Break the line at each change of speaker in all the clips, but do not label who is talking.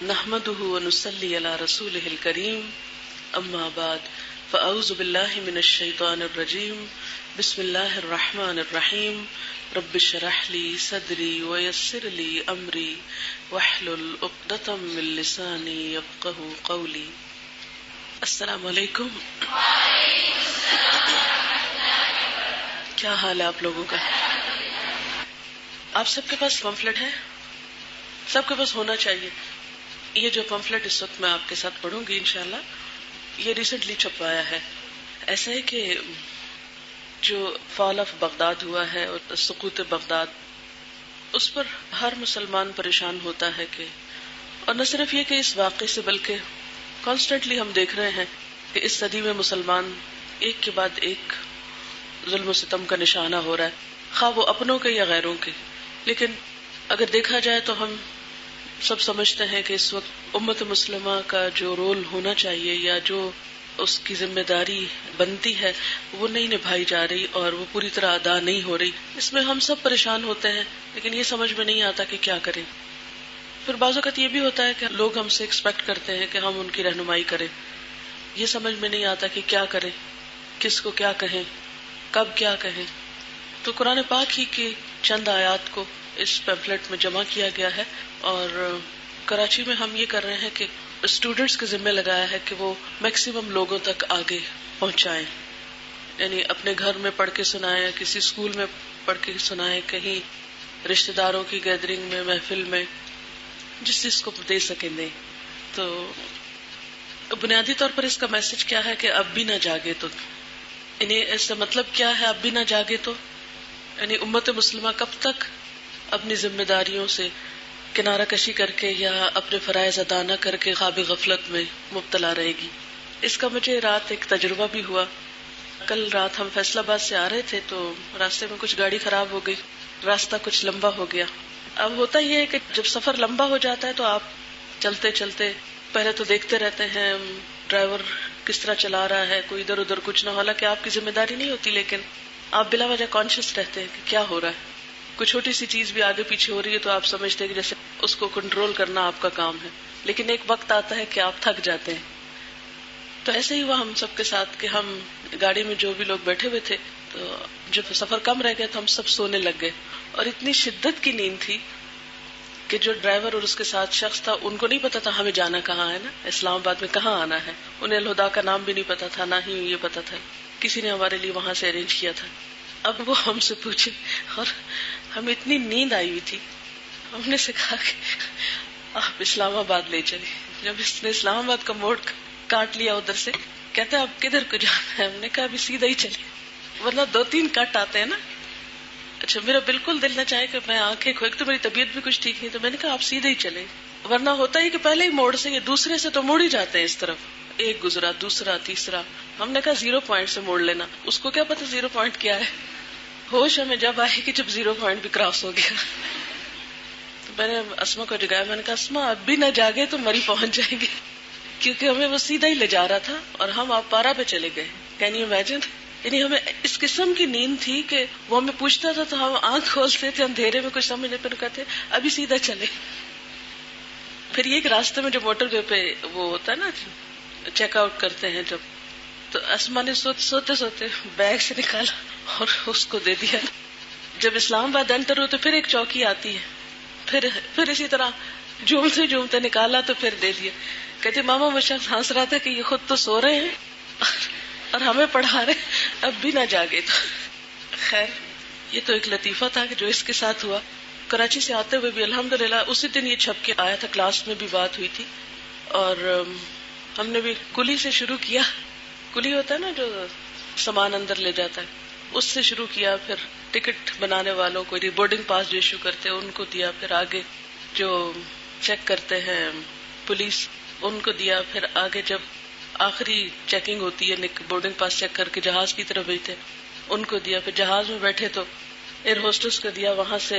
نحمده ونصلي على رسوله الكريم اما بعد فاعوذ بالله من الشيطان الرجيم بسم الله الرحمن الرحيم رب اشرح لي صدري ويسر لي امري واحلل عقدة من لساني يفقهوا قولي. السلام علیکم. کیا حال ہے آپ لوگوں کا؟ آپ سب کے پاس پمفلٹ ہے؟ سب کے پاس ہونا چاہیے. یہ جو پمفلٹ اس وقت میں آپ کے ساتھ پڑھوں گی انشاءاللہ یہ ریسنٹلی چھپوایا ہے. ایسا ہے کہ جو فال آف بغداد ہوا ہے اور سقوط بغداد، اس پر ہر مسلمان پریشان ہوتا ہے کہ، اور نہ صرف یہ کہ اس واقعے سے بلکہ کانسٹنٹلی ہم دیکھ رہے ہیں کہ اس صدی میں مسلمان ایک کے بعد ایک ظلم و ستم کا نشانہ ہو رہا ہے، خواہ وہ اپنوں کے یا غیروں کے. لیکن اگر دیکھا جائے تو ہم سب سمجھتے ہیں کہ اس وقت امت مسلمہ کا جو رول ہونا چاہیے یا جو اس کی ذمہ داری بنتی ہے وہ نہیں نبھائی جا رہی اور وہ پوری طرح ادا نہیں ہو رہی. اس میں ہم سب پریشان ہوتے ہیں لیکن یہ سمجھ میں نہیں آتا کہ کیا کریں. پھر بعض اوقات یہ بھی ہوتا ہے کہ لوگ ہم سے ایکسپیکٹ کرتے ہیں کہ ہم ان کی رہنمائی کریں. یہ سمجھ میں نہیں آتا کہ کیا کریں، کس کو کیا کہیں، کب کیا کہیں. تو قرآن پاک ہی کی چند آیات کو اس پیمفلٹ میں جمع کیا گیا ہے اور کراچی میں ہم یہ کر رہے ہیں کہ اسٹوڈنٹس کے ذمہ لگایا ہے کہ وہ میکسیمم لوگوں تک آگے پہنچائیں. یعنی اپنے گھر میں پڑھ کے سنائیں، کسی اسکول میں پڑھ کے سنائیں، کہیں رشتہ داروں کی گیدرنگ میں، محفل میں، جس چیز کو دے سکیں دیں. تو بنیادی طور پر اس کا میسج کیا ہے کہ اب بھی نہ جاگے تو، یعنی اس کا مطلب کیا ہے اب بھی نہ جاگے تو، یعنی امت مسلمہ کب تک اپنی ذمہ داریوں سے کنارہ کشی کر کے یا اپنے فرائض ادا نہ کر کے خواب غفلت میں مبتلا رہے گی. اس کا مجھے رات ایک تجربہ بھی ہوا. کل رات ہم فیصل آباد سے آ رہے تھے تو راستے میں کچھ گاڑی خراب ہو گئی، راستہ کچھ لمبا ہو گیا. اب ہوتا یہ ہے کہ جب سفر لمبا ہو جاتا ہے تو آپ چلتے چلتے پہلے تو دیکھتے رہتے ہیں ڈرائیور کس طرح چلا رہا ہے، کوئی ادھر ادھر کچھ نہ، حالانکہ آپ کی ذمہ داری نہیں ہوتی لیکن آپ بلا وجہ کانشیس رہتے ہیں کہ کیا ہو رہا ہے. کوئی چھوٹی سی چیز بھی آگے پیچھے ہو رہی ہے تو آپ سمجھتے ہیں کہ جیسے اس کو کنٹرول کرنا آپ کا کام ہے، لیکن ایک وقت آتا ہے کہ آپ تھک جاتے ہیں. تو ایسے ہی ہوا ہم سب کے ساتھ کہ ہم گاڑی میں جو بھی لوگ بیٹھے ہوئے تھے تو جب سفر کم رہ گیا تو ہم سب سونے لگ گئے. اور اتنی شدت کی نیند تھی کہ جو ڈرائیور اور اس کے ساتھ شخص تھا ان کو نہیں پتا تھا ہمیں جانا کہاں ہے، نا اسلام آباد میں کہاں آنا ہے. انہیں الہدا کا نام بھی نہیں پتا تھا، نہ ہی یہ پتا تھا، کسی نے ہمارے لیے وہاں سے ارینج کیا تھا. اب وہ ہم سے پوچھے اور ہمیں اتنی نیند آئی ہوئی تھی، ہم نے سے کہا کہ آپ اسلام آباد لے چلے. جب اس نے اسلام آباد کا موڑ کاٹ لیا ادھر سے، کہتے آپ کدھر کو جانا ہے؟ ہم نے کہا ابھی سیدھا ہی چلے، ورنہ 2-3 کٹ آتے ہیں نا. اچھا میرا بالکل دل نہ چاہے کہ میں آنکھیں کھو، ایک تو میری طبیعت بھی کچھ ٹھیک نہیں، تو میں نے کہا آپ سیدھے ہی چلے. ورنہ ہوتا ہی کہ پہلے ہی موڑ سے یا دوسرے سے تو موڑ ہی جاتے ہیں اس طرف، ایک گزرا، دوسرا، تیسرا. ہم نے کہا 0 پوائنٹ سے موڑ لینا. اس کو کیا پتا 0 پوائنٹ کیا ہے. ہوش ہمیں جب آئی کہ جب 0 پوائنٹ بھی کراس ہو گیا. تو میں نے اسما کو جگایا، میں نے کہا اسما اب بھی نہ جاگے تو مری پہنچ جائیں گے، کیونکہ ہمیں وہ سیدھا ہی لے جا رہا تھا اور ہم آپ پارا پہ چلے گئے. Can you imagine? یعنی ہمیں اس قسم کی نیند تھی کہ وہ ہمیں پوچھتا تھا تو ہم آنکھ کھولتے تھے اندھیرے میں کچھ سمجھنے پہ، کہتے ابھی سیدھا چلے. پھر یہ کہ راستے میں جو موٹر وے پہ وہ ہوتا ہے نا چیک آؤٹ کرتے ہیں جب، تو اسما نے سوتے سوتے بیگ سے نکالا اور اس کو دے دیا. جب اسلام آباد انٹر ہو تو پھر ایک چوکی آتی ہے، پھر اسی طرح جھومتے نکالا تو پھر دے دیا. کہتے ماما وہ شخص ہنس رہا تھا کہ یہ خود تو سو رہے ہیں اور ہمیں پڑھا رہے، اب بھی نہ جاگے. تو خیر یہ تو ایک لطیفہ تھا کہ جو اس کے ساتھ ہوا. کراچی سے آتے ہوئے بھی الحمدللہ اسی دن یہ چھپ کے آیا تھا، کلاس میں بھی بات ہوئی تھی اور ہم نے بھی کلی سے شروع کیا. کلی ہوتا ہے نا جو سامان اندر لے جاتا ہے، اس سے شروع کیا. پھر ٹکٹ بنانے والوں کو بورڈنگ پاس جو ایشو کرتے ہیں ان کو دیا، پھر آگے جو چیک کرتے ہیں پولیس ان کو دیا، پھر آگے جب آخری چیکنگ ہوتی ہے بورڈنگ پاس چیک کر کے جہاز کی طرف بھیجتے ان کو دیا. پھر جہاز میں بیٹھے تو ایئر ہوسٹس کو دیا. وہاں سے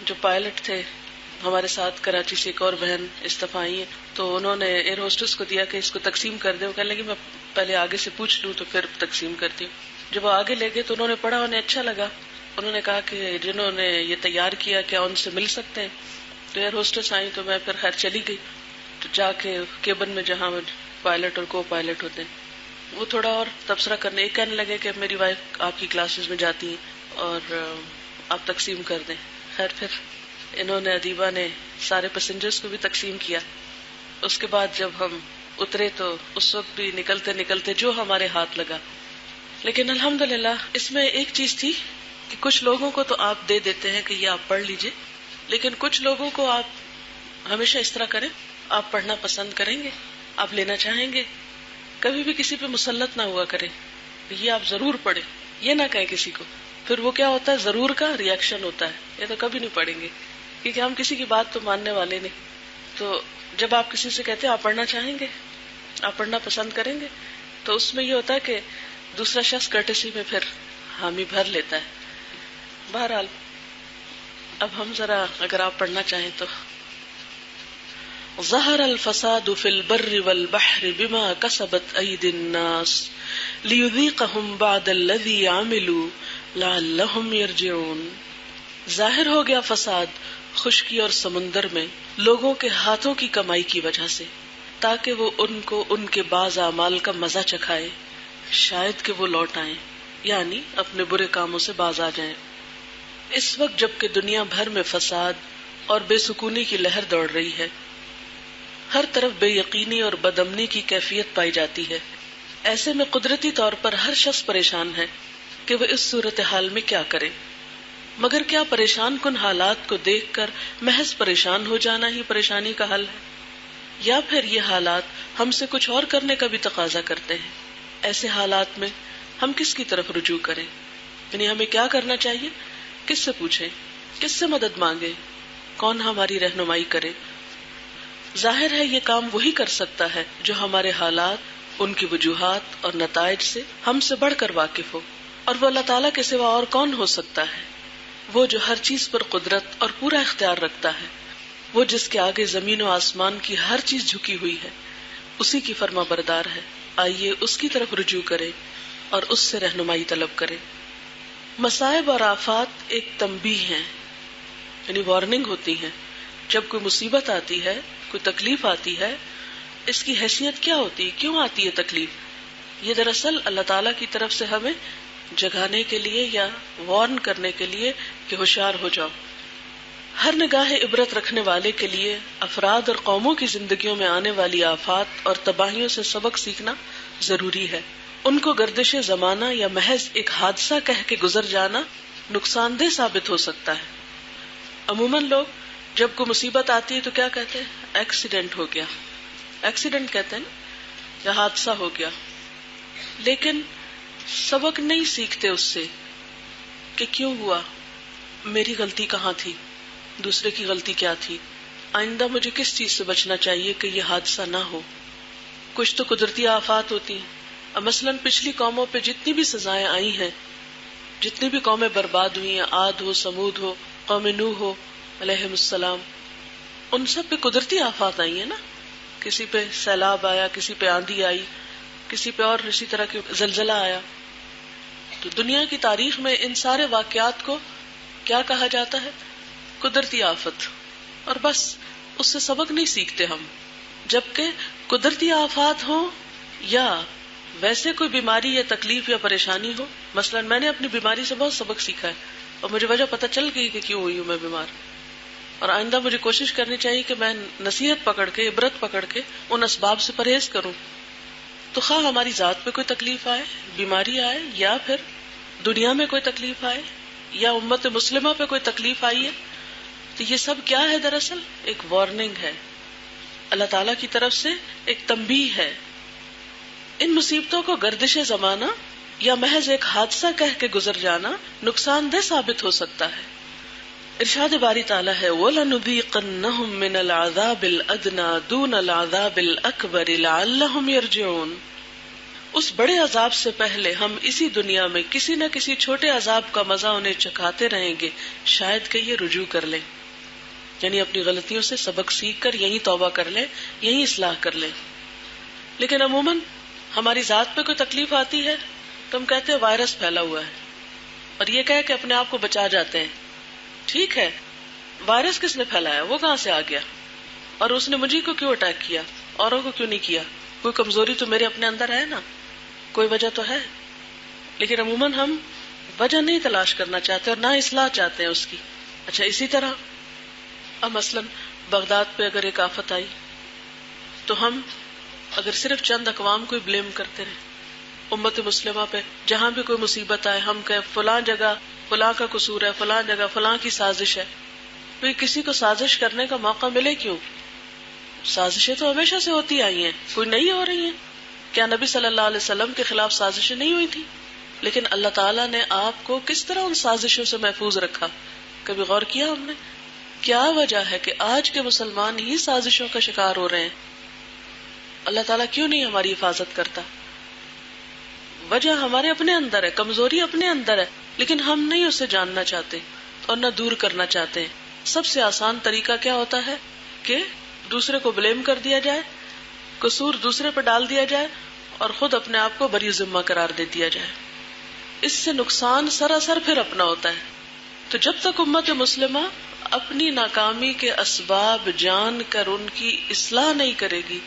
جو پائلٹ تھے ہمارے ساتھ کراچی سے ایک اور بہن استفائی ہیں تو انہوں نے ایئر ہوسٹس کو دیا کہ اس کو تقسیم کر دیں. وہ کہنے لگی میں پہلے آگے سے پوچھ لوں تو پھر تقسیم کرتی ہوں. جب وہ آگے لے گئے تو انہوں نے پڑھا، انہیں اچھا لگا. انہوں نے کہا کہ جنہوں نے یہ تیار کیا کیا ان سے مل سکتے ہیں. تو ایئر ہوسٹس آئی تو میں پھر خیر چلی گئی. تو جا کے کیبن میں جہاں پائلٹ اور کو پائلٹ ہوتے ہیں وہ تھوڑا اور تبصرہ کرنے، ایک کہنے لگے کہ میری وائف آپ کی کلاسز میں جاتی ہیں اور آپ تقسیم کر دیں. خیر پھر انہوں نے، ادیبہ نے سارے پیسنجرز کو بھی تقسیم کیا. اس کے بعد جب ہم اترے تو اس وقت بھی نکلتے نکلتے جو ہمارے ہاتھ لگا. لیکن الحمدللہ اس میں ایک چیز تھی کہ کچھ لوگوں کو تو آپ دے دیتے ہیں کہ یہ آپ پڑھ لیجئے، لیکن کچھ لوگوں کو آپ ہمیشہ اس طرح کریں، آپ پڑھنا پسند کریں گے، آپ لینا چاہیں گے، کبھی بھی کسی پہ مسلط نہ ہوا کریں، یہ آپ ضرور پڑھیں، یہ نہ کہیں کسی کو. پھر وہ کیا ہوتا ہے، ضرور کا ریئیکشن ہوتا ہے، یہ تو کبھی نہیں پڑھیں گے کیونکہ ہم کسی کی بات تو ماننے والے نہیں. تو جب آپ کسی سے کہتے ہیں آپ پڑھنا چاہیں گے، آپ پڑھنا پسند کریں گے، تو اس میں یہ ہوتا ہے کہ دوسرا شخص کرٹسی میں پھر حامی بھر لیتا ہے. بہرحال اب ہم ذرا اگر آپ پڑھنا چاہیں تو ظہر الفساد فی البر والبحر بما کسبت ایدی الناس لیذیقہم بعد الذی عملوا لعلہم یرجعون. ظاہر ہو گیا فساد خشکی اور سمندر میں لوگوں کے ہاتھوں کی کمائی کی وجہ سے، تاکہ وہ ان کو ان کے بعض اعمال کا مزہ چکھائے، شاید کہ وہ لوٹ آئیں، یعنی اپنے برے کاموں سے باز آ جائیں. اس وقت جبکہ دنیا بھر میں فساد اور بے سکونی کی لہر دوڑ رہی ہے، ہر طرف بے یقینی اور بدامنی کی کیفیت پائی جاتی ہے، ایسے میں قدرتی طور پر ہر شخص پریشان ہے کہ وہ اس صورتحال میں کیا کرے. مگر کیا پریشان کن حالات کو دیکھ کر محض پریشان ہو جانا ہی پریشانی کا حل ہے، یا پھر یہ حالات ہم سے کچھ اور کرنے کا بھی تقاضا کرتے ہیں؟ ایسے حالات میں ہم کس کی طرف رجوع کریں، یعنی ہمیں کیا کرنا چاہیے، کس سے پوچھیں، کس سے مدد مانگیں، کون ہماری رہنمائی کرے؟ ظاہر ہے یہ کام وہی کر سکتا ہے جو ہمارے حالات، ان کی وجوہات اور نتائج سے ہم سے بڑھ کر واقف ہو، اور وہ اللہ تعالیٰ کے سوا اور کون ہو سکتا ہے؟ وہ جو ہر چیز پر قدرت اور پورا اختیار رکھتا ہے، وہ جس کے آگے زمین و آسمان کی ہر چیز جھکی ہوئی ہے، اسی کی فرما بردار ہے. آئیے اس کی طرف رجوع کرے اور اس سے رہنمائی طلب کرے. مصائب اور آفات ایک تنبیہ ہیں، یعنی وارننگ ہوتی ہیں. جب کوئی مصیبت آتی ہے، کوئی تکلیف آتی ہے، اس کی حیثیت کیا ہوتی ہے، کیوں آتی ہے تکلیف؟ یہ دراصل اللہ تعالیٰ کی طرف سے ہمیں جگانے کے لیے یا وارن کرنے کے لیے کہ ہوشیار ہو جاؤ. ہر نگاہ عبرت رکھنے والے کے لیے افراد اور قوموں کی زندگیوں میں آنے والی آفات اور تباہیوں سے سبق سیکھنا ضروری ہے. ان کو گردش زمانہ یا محض ایک حادثہ کہہ کے گزر جانا نقصان دہ ثابت ہو سکتا ہے. عموماً لوگ جب کوئی مصیبت آتی ہے تو کیا کہتے ہیں، ایکسیڈنٹ ہو گیا، ایکسیڈنٹ کہتے ہیں یا حادثہ ہو گیا، لیکن سبق نہیں سیکھتے اس سے کہ کیوں ہوا، میری غلطی کہاں تھی، دوسرے کی غلطی کیا تھی، آئندہ مجھے کس چیز سے بچنا چاہیے کہ یہ حادثہ نہ ہو. کچھ تو قدرتی آفات ہوتی ہیں، مثلاً پچھلی قوموں پہ جتنی بھی سزائیں آئی ہیں، جتنی بھی قومیں برباد ہوئی ہیں، عاد ہو، سمود ہو، قوم نوح ہو علیہم السلام، ان سب پہ قدرتی آفات آئی ہیں نا. کسی پہ سیلاب آیا، کسی پہ آندھی آئی، کسی پہ اور اسی طرح کے زلزلہ آیا. تو دنیا کی تاریخ میں ان سارے واقعات کو کیا کہا جاتا ہے، قدرتی آفت. اور بس اس سے سبق نہیں سیکھتے ہم. جبکہ قدرتی آفات ہوں یا ویسے کوئی بیماری یا تکلیف یا پریشانی ہو، مثلا میں نے اپنی بیماری سے بہت سبق سیکھا ہے اور مجھے وجہ پتہ چل گئی کہ کیوں ہوئی ہوں میں بیمار. اور آئندہ مجھے کوشش کرنی چاہیے کہ میں نصیحت پکڑ کے، عبرت پکڑ کے ان اسباب سے پرہیز کروں. تو خواہ ہماری ذات پہ کوئی تکلیف آئے، بیماری آئے، یا پھر دنیا میں کوئی تکلیف آئے، یا امت مسلمہ پہ کوئی تکلیف آئی ہے، تو یہ سب کیا ہے، دراصل ایک وارننگ ہے، اللہ تعالیٰ کی طرف سے ایک تنبیہ ہے. ان مصیبتوں کو گردش زمانہ یا محض ایک حادثہ کہہ کے گزر جانا نقصان دہ ثابت ہو سکتا ہے. ارشاد باری تعالیٰ ہے وَلَنُذِيقَنَّهُم مِّنَ الْعَذَابِ الْأَدْنَىٰ دُونَ الْعَذَابِ الْأَكْبَرِ لَعَلَّهُمْ يَرْجِعُونَ. اس بڑے عذاب سے پہلے ہم اسی دنیا میں کسی نہ کسی چھوٹے عذاب کا مزہ انہیں چکھاتے رہیں گے، شاید کہ یہ رجوع کر لیں، یعنی اپنی غلطیوں سے سبق سیکھ کر یہی توبہ کر لیں، یہی اصلاح کر لیں. لیکن عموماً ہماری ذات پہ کوئی تکلیف آتی ہے تو ہم کہتے ہیں وائرس پھیلا ہوا ہے، اور یہ کہہ کے اپنے آپ کو بچا جاتے ہیں. ٹھیک ہے، وائرس کس نے پھیلایا، وہ کہاں سے آ گیا، اور اس نے مجھے کو کیوں اٹیک کیا، اوروں کو کیوں نہیں کیا؟ کوئی کمزوری تو میرے اپنے اندر ہے نا، کوئی وجہ تو ہے. لیکن عموماً ہم وجہ نہیں تلاش کرنا چاہتے اور نہ اصلاح چاہتے ہیں اس کی. اچھا، اسی طرح اب مثلاً بغداد پہ اگر ایک آفت آئی تو ہم اگر صرف چند اقوام کو بلیم کرتے رہے، امت مسلمہ پہ جہاں بھی کوئی مصیبت آئے ہم کہیں فلاں جگہ فلاں کا قصور ہے، فلاں جگہ فلاں کی سازش ہے، تو یہ کسی کو سازش کرنے کا موقع ملے کیوں؟ سازشیں تو ہمیشہ سے ہوتی آئی ہیں، کوئی نہیں ہو رہی ہیں. کیا نبی صلی اللہ علیہ وسلم کے خلاف سازشیں نہیں ہوئی تھی؟ لیکن اللہ تعالیٰ نے آپ کو کس طرح ان سازشوں سے محفوظ رکھا؟ کبھی غور کیا ہم نے؟ کیا وجہ ہے کہ آج کے مسلمان ہی سازشوں کا شکار ہو رہے ہیں؟ اللہ تعالیٰ کیوں نہیں ہماری حفاظت کرتا؟ وجہ ہمارے اپنے اندر ہے، کمزوری اپنے اندر ہے، لیکن ہم نہیں اسے جاننا چاہتے اور نہ دور کرنا چاہتے ہیں. سب سے آسان طریقہ کیا ہوتا ہے کہ دوسرے کو بلیم کر دیا جائے، قصور دوسرے پر ڈال دیا جائے اور خود اپنے آپ کو بری ذمہ قرار دے دیا جائے. اس سے نقصان سراسر پھر اپنا ہوتا ہے. تو جب تک امت مسلمہ اپنی ناکامی کے اسباب جان کر ان کی اصلاح نہیں کرے گی،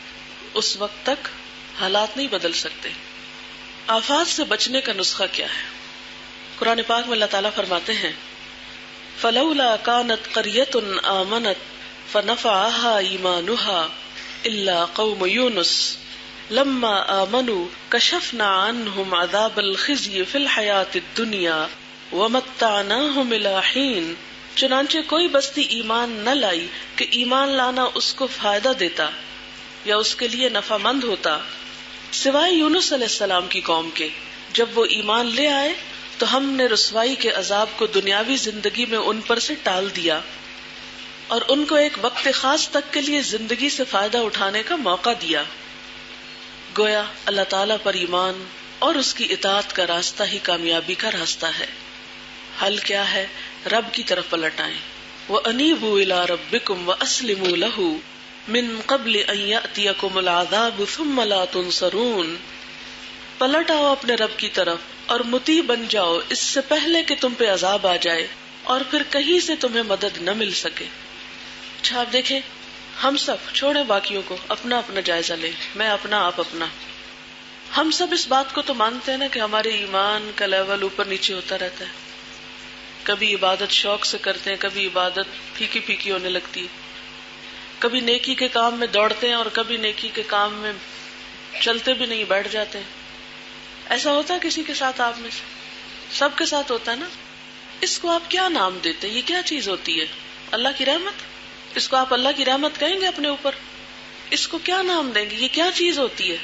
اس وقت تک حالات نہیں بدل سکتے. آفات سے بچنے کا نسخہ کیا ہے؟ قرآن پاک میں اللہ تعالیٰ فرماتے ہیں فَلَوْلَا كَانَتْ قَرْيَةٌ آمَنَتْ فَنَفَعَهَا إِيمَانُهَا إِلَّا قَوْمَ يُونُسَ لَمَّا آمَنُوا كَشَفْنَا عَنْهُمْ عَذَابَ الْخِزْيِ فِي الْحَيَاةِ الدُّنْيَا وَمَتَّعْنَاهُمْ إِلَىٰ حِينٍ. چنانچہ کوئی بستی ایمان نہ لائی کہ ایمان لانا اس کو فائدہ دیتا یا اس کے لیے نفع مند ہوتا، سوائے یونس علیہ السلام کی قوم کے. جب وہ ایمان لے آئے تو ہم نے رسوائی کے عذاب کو دنیاوی زندگی میں ان پر سے ٹال دیا اور ان کو ایک وقت خاص تک کے لیے زندگی سے فائدہ اٹھانے کا موقع دیا. گویا اللہ تعالیٰ پر ایمان اور اس کی اطاعت کا راستہ ہی کامیابی کا راستہ ہے. حل کیا ہے؟ رب کی طرف پلٹ آئیں. وَأَنِيبُوا إِلَىٰ رَبِّكُمْ وَأَسْلِمُوا لَهُ من قبل ان یأتیکم العذاب ثم لا تنصرون. پلٹ آؤ اپنے رب کی طرف اور مطیع بن جاؤ اس سے پہلے کہ تم پہ عذاب آ جائے اور پھر کہیں سے تمہیں مدد نہ مل سکے. اچھا آپ دیکھیں، ہم سب چھوڑیں باقیوں کو، اپنا اپنا جائزہ لیں، میں اپنا آپ اپنا. ہم سب اس بات کو تو مانتے ہیں نا کہ ہمارے ایمان کا لیول اوپر نیچے ہوتا رہتا ہے. کبھی عبادت شوق سے کرتے ہیں، کبھی عبادت پھیکی پھیکی ہونے لگتی ہے، کبھی نیکی کے کام میں دوڑتے ہیں اور کبھی نیکی کے کام میں چلتے بھی نہیں، بیٹھ جاتے ہیں. ایسا ہوتا ہے کسی کے ساتھ؟ آپ میں سے سب کے ساتھ ہوتا ہے نا. اس کو آپ کیا نام دیتے ہیں؟ یہ کیا چیز ہوتی ہے؟ اللہ کی رحمت؟ اس کو آپ اللہ کی رحمت کہیں گے اپنے اوپر؟ اس کو کیا نام دیں گے؟ یہ کیا چیز ہوتی ہے؟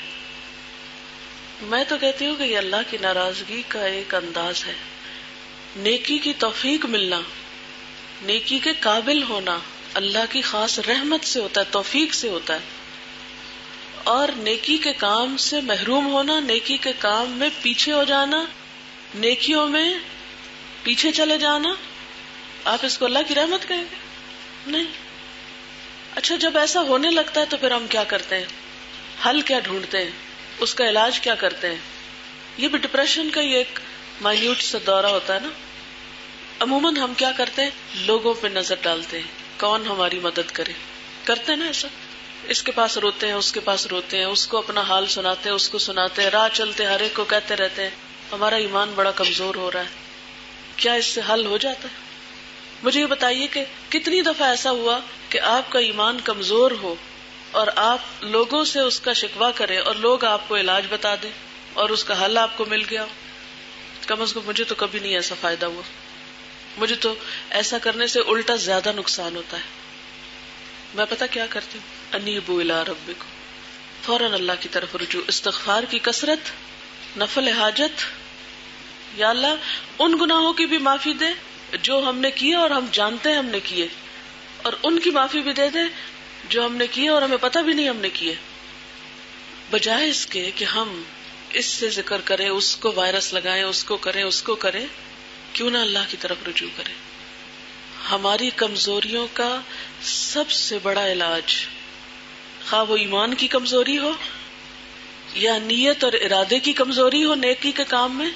میں تو کہتی ہوں کہ یہ اللہ کی ناراضگی کا ایک انداز ہے. نیکی کی توفیق ملنا، نیکی کے قابل ہونا اللہ کی خاص رحمت سے ہوتا ہے، توفیق سے ہوتا ہے. اور نیکی کے کام سے محروم ہونا، نیکی کے کام میں پیچھے ہو جانا، نیکیوں میں پیچھے چلے جانا، آپ اس کو اللہ کی رحمت کہیں گے؟ نہیں. اچھا جب ایسا ہونے لگتا ہے تو پھر ہم کیا کرتے ہیں؟ حل کیا ڈھونڈتے ہیں؟ اس کا علاج کیا کرتے ہیں؟ یہ بھی ڈپریشن کا ہی ایک مائنیوٹ سا دورہ ہوتا ہے نا. عموماً ہم کیا کرتے ہیں؟ لوگوں پہ نظر ڈالتے ہیں، کون ہماری مدد کرے. کرتے ہیں نا ایسا؟ اس کے پاس روتے ہیں، اس کے پاس روتے ہیں، اس کو اپنا حال سناتے ہیں، اس کو سناتے ہیں، راہ چلتے ہر ایک کو کہتے رہتے ہیں ہمارا ایمان بڑا کمزور ہو رہا ہے. کیا اس سے حل ہو جاتا ہے؟ مجھے یہ بتائیے کہ کتنی دفعہ ایسا ہوا کہ آپ کا ایمان کمزور ہو اور آپ لوگوں سے اس کا شکوہ کریں اور لوگ آپ کو علاج بتا دیں اور اس کا حل آپ کو مل گیا. کم از کم مجھے تو کبھی نہیں ایسا فائدہ ہوا. مجھے تو ایسا کرنے سے الٹا زیادہ نقصان ہوتا ہے. میں پتہ کیا کرتی ہوں؟ انیبوا الی ربکم، فوراً اللہ کی طرف رجوع، استغفار کی کثرت، نفل حاجت. یا اللہ ان گناہوں کی بھی معافی دے جو ہم نے کیے اور ہم جانتے ہیں ہم نے کیے، اور ان کی معافی بھی دے دے جو ہم نے کیے اور ہمیں پتہ بھی نہیں ہم نے کیے. بجائے اس کے کہ ہم اس سے ذکر کریں، اس کو وائرس لگائیں، اس کو کریں، اس کو کریں، کیوں نہ اللہ کی طرف رجوع کریں. ہماری کمزوریوں کا سب سے بڑا علاج، خواہ وہ ایمان کی کمزوری ہو یا نیت اور ارادے کی کمزوری ہو نیکی کے کام میں،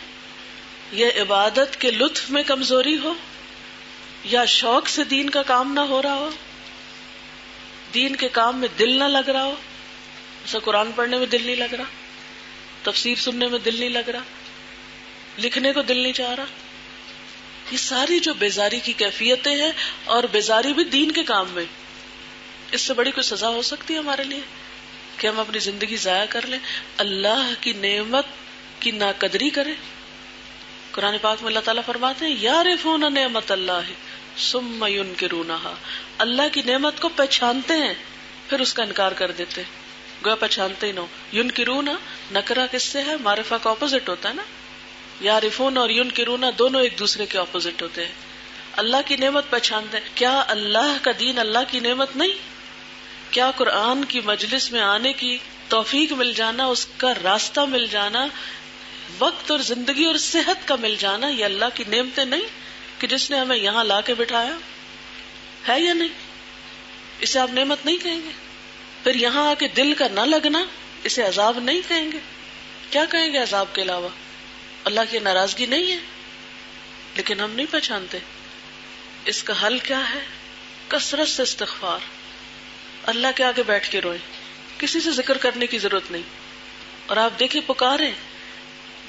یا عبادت کے لطف میں کمزوری ہو، یا شوق سے دین کا کام نہ ہو رہا ہو، دین کے کام میں دل نہ لگ رہا ہو، جیسے قرآن پڑھنے میں دل نہیں لگ رہا، تفسیر سننے میں دل نہیں لگ رہا، لکھنے کو دل نہیں چاہ رہا، یہ ساری جو بیزاری کی کیفیتیں ہیں، اور بیزاری بھی دین کے کام میں، اس سے بڑی کوئی سزا ہو سکتی ہے ہمارے لیے کہ ہم اپنی زندگی ضائع کر لیں، اللہ کی نعمت کی ناقدری کریں؟ قرآن پاک میں اللہ تعالیٰ فرماتے ہیں یعرفون نعمت اللہ ثم ینکرونہا، اللہ کی نعمت کو پہچانتے ہیں پھر اس کا انکار کر دیتے، گویا پہچانتے ہی نہ ہو۔ ینکرون نکرہ کس سے ہے؟ معرفہ کا اپوزٹ ہوتا ہے نا، یعرفون اور ینکرون دونوں ایک دوسرے کے اپوزٹ ہوتے ہیں۔ اللہ کی نعمت پہچانتے ہیں، کیا اللہ کا دین اللہ کی نعمت نہیں؟ کیا قرآن کی مجلس میں آنے کی توفیق مل جانا، اس کا راستہ مل جانا، وقت اور زندگی اور صحت کا مل جانا، یہ اللہ کی نعمتیں نہیں کہ جس نے ہمیں یہاں لا کے بٹھایا ہے یا نہیں؟ اسے آپ نعمت نہیں کہیں گے؟ پھر یہاں آ کے دل کا نہ لگنا، اسے عذاب نہیں کہیں گے؟ کیا کہیں گے عذاب کے علاوہ؟ اللہ کی ناراضگی نہیں ہے، لیکن ہم نہیں پہچانتے۔ اس کا حل کیا ہے؟ کثرت سے استغفار، اللہ کے آگے بیٹھ کے روئیں، کسی سے ذکر کرنے کی ضرورت نہیں۔ اور آپ دیکھیں پکاریں،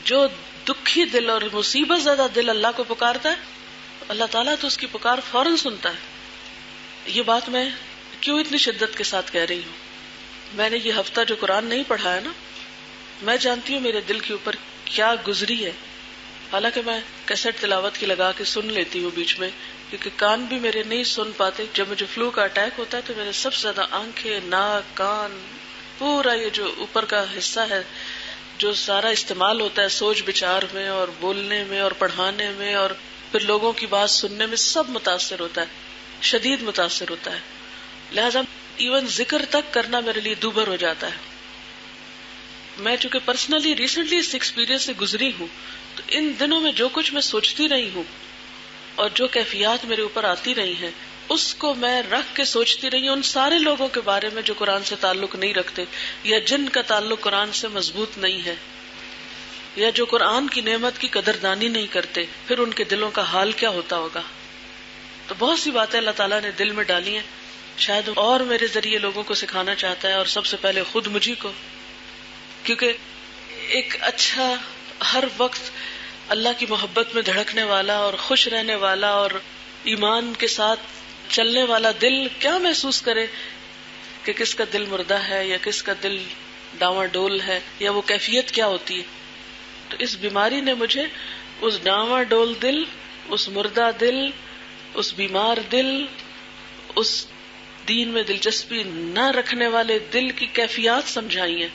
جو دکھی دل اور مصیبت زدہ دل اللہ کو پکارتا ہے اللہ تعالیٰ تو اس کی پکار فوراً سنتا ہے۔ یہ بات میں کیوں اتنی شدت کے ساتھ کہہ رہی ہوں؟ میں نے یہ ہفتہ جو قرآن نہیں پڑھا ہے نا، میں جانتی ہوں میرے دل کے اوپر کیا گزری ہے، حالانکہ میں کیسٹ تلاوت کی لگا کے سن لیتی ہوں بیچ میں، کیونکہ کان بھی میرے نہیں سن پاتے۔ جب مجھے فلو کا اٹیک ہوتا ہے تو میرے سب سے زیادہ آنکھیں، ناک، کان، پورا یہ جو اوپر کا حصہ ہے جو سارا استعمال ہوتا ہے سوچ بچار میں اور بولنے میں اور پڑھانے میں اور پھر لوگوں کی بات سننے میں، سب متاثر ہوتا ہے، شدید متاثر ہوتا ہے۔ لہذا ایون ذکر تک کرنا میرے لیے دوبھر ہو جاتا ہے۔ میں چونکہ پرسنلی ریسنٹلی اس ایکسپیرینس سے گزری ہوں، تو ان دنوں میں جو کچھ میں سوچتی رہی ہوں اور جو کیفیات میرے اوپر آتی رہی ہیں، اس کو میں رکھ کے سوچتی رہی ہوں ان سارے لوگوں کے بارے میں جو قرآن سے تعلق نہیں رکھتے، یا جن کا تعلق قرآن سے مضبوط نہیں ہے، یا جو قرآن کی نعمت کی قدردانی نہیں کرتے، پھر ان کے دلوں کا حال کیا ہوتا ہوگا۔ تو بہت سی باتیں اللہ تعالیٰ نے دل میں ڈالی ہیں، شاید اور میرے ذریعے لوگوں کو سکھانا چاہتا ہے، اور سب سے پہلے خود مجھے کو، کیونکہ ایک اچھا ہر وقت اللہ کی محبت میں دھڑکنے والا اور خوش رہنے والا اور ایمان کے ساتھ چلنے والا دل کیا محسوس کرے کہ کس کا دل مردہ ہے یا کس کا دل ڈاواں ڈول ہے، یا وہ کیفیت کیا ہوتی ہے۔ تو اس بیماری نے مجھے اس ڈاواں ڈول دل، اس مردہ دل، اس بیمار دل، اس دین میں دلچسپی نہ رکھنے والے دل کی کیفیات سمجھائی ہیں،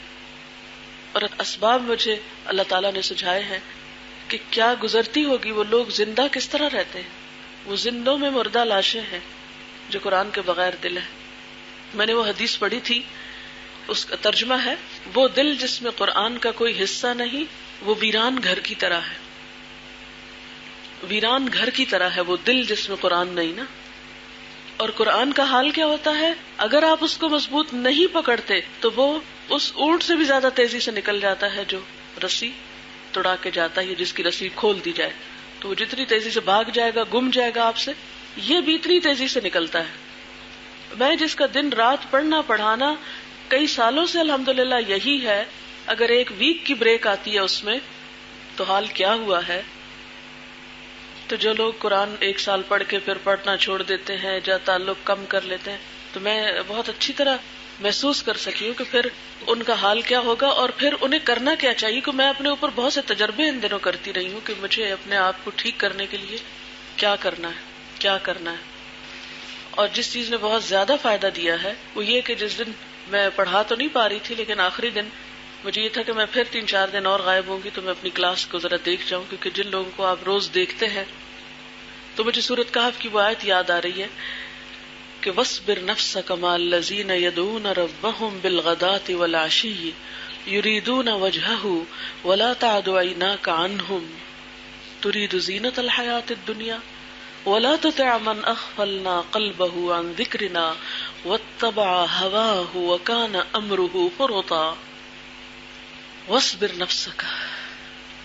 اور اسباب مجھے اللہ تعالیٰ نے سجھائے ہیں کہ کیا گزرتی ہوگی وہ لوگ، زندہ کس طرح رہتے ہیں۔ وہ زندوں میں مردہ لاشیں ہیں جو قرآن کے بغیر دل ہے۔ میں نے وہ حدیث پڑھی تھی، اس کا ترجمہ ہے، وہ دل جس میں قرآن کا کوئی حصہ نہیں وہ ویران گھر کی طرح ہے۔ ویران گھر کی طرح ہے وہ دل جس میں قرآن نہیں نا۔ اور قرآن کا حال کیا ہوتا ہے؟ اگر آپ اس کو مضبوط نہیں پکڑتے تو وہ اس اونٹ سے بھی زیادہ تیزی سے نکل جاتا ہے جو رسی توڑا کے جاتا ہے، جس کی رسی کھول دی جائے تو وہ جتنی تیزی سے بھاگ جائے گا، گم جائے گا آپ سے، یہ بھی اتنی تیزی سے نکلتا ہے۔ میں جس کا دن رات پڑھنا پڑھانا کئی سالوں سے الحمدللہ یہی ہے، اگر ایک ویک کی بریک آتی ہے اس میں تو حال کیا ہوا ہے۔ تو جو لوگ قرآن ایک سال پڑھ کے پھر پڑھنا چھوڑ دیتے ہیں یا تعلق کم کر لیتے ہیں، تو میں بہت اچھی طرح محسوس کر سکی ہوں کہ پھر ان کا حال کیا ہوگا، اور پھر انہیں کرنا کیا چاہیے۔ کہ میں اپنے اوپر بہت سے تجربے ان دنوں کرتی رہی ہوں کہ مجھے اپنے آپ کو ٹھیک کرنے کے لیے کیا کرنا ہے، کیا کرنا ہے۔ اور جس چیز نے بہت زیادہ فائدہ دیا ہے وہ یہ کہ جس دن میں پڑھا تو نہیں پا رہی تھی، لیکن آخری دن مجھے یہ تھا کہ میں پھر 3-4 دن اور غائب ہوں گی تو میں اپنی کلاس کو ذرا دیکھ جاؤں، کیونکہ جن لوگوں کو آپ روز دیکھتے ہیں، تو مجھے سورۃ کہف کی وہ آیت یاد آ رہی ہے کہ وَاصْبِرْ نَفْسَكَ مَعَ الَّذِينَ يَدْعُونَ رَبَّهُمْ بِالْغَدَاةِ وَالْعَشِيِّ يُرِيدُونَ وَجْهَهُ وَلَا تَعْدُ عَيْنَاكَ عَنْهُمْ تُرِيدُ زِينَةَ الْحَيَاةِ الدُّنْيَا وَلَا تُطِعْ مَنْ أَغْفَلْنَا قَلْبَهُ عَنْ ذِكْرِنَا وَاتَّبَعَ هَوَاهُ وَكَانَ أَمْرُهُ فُرُطًا۔ وَاصْبِرْ نَفْسَكَ،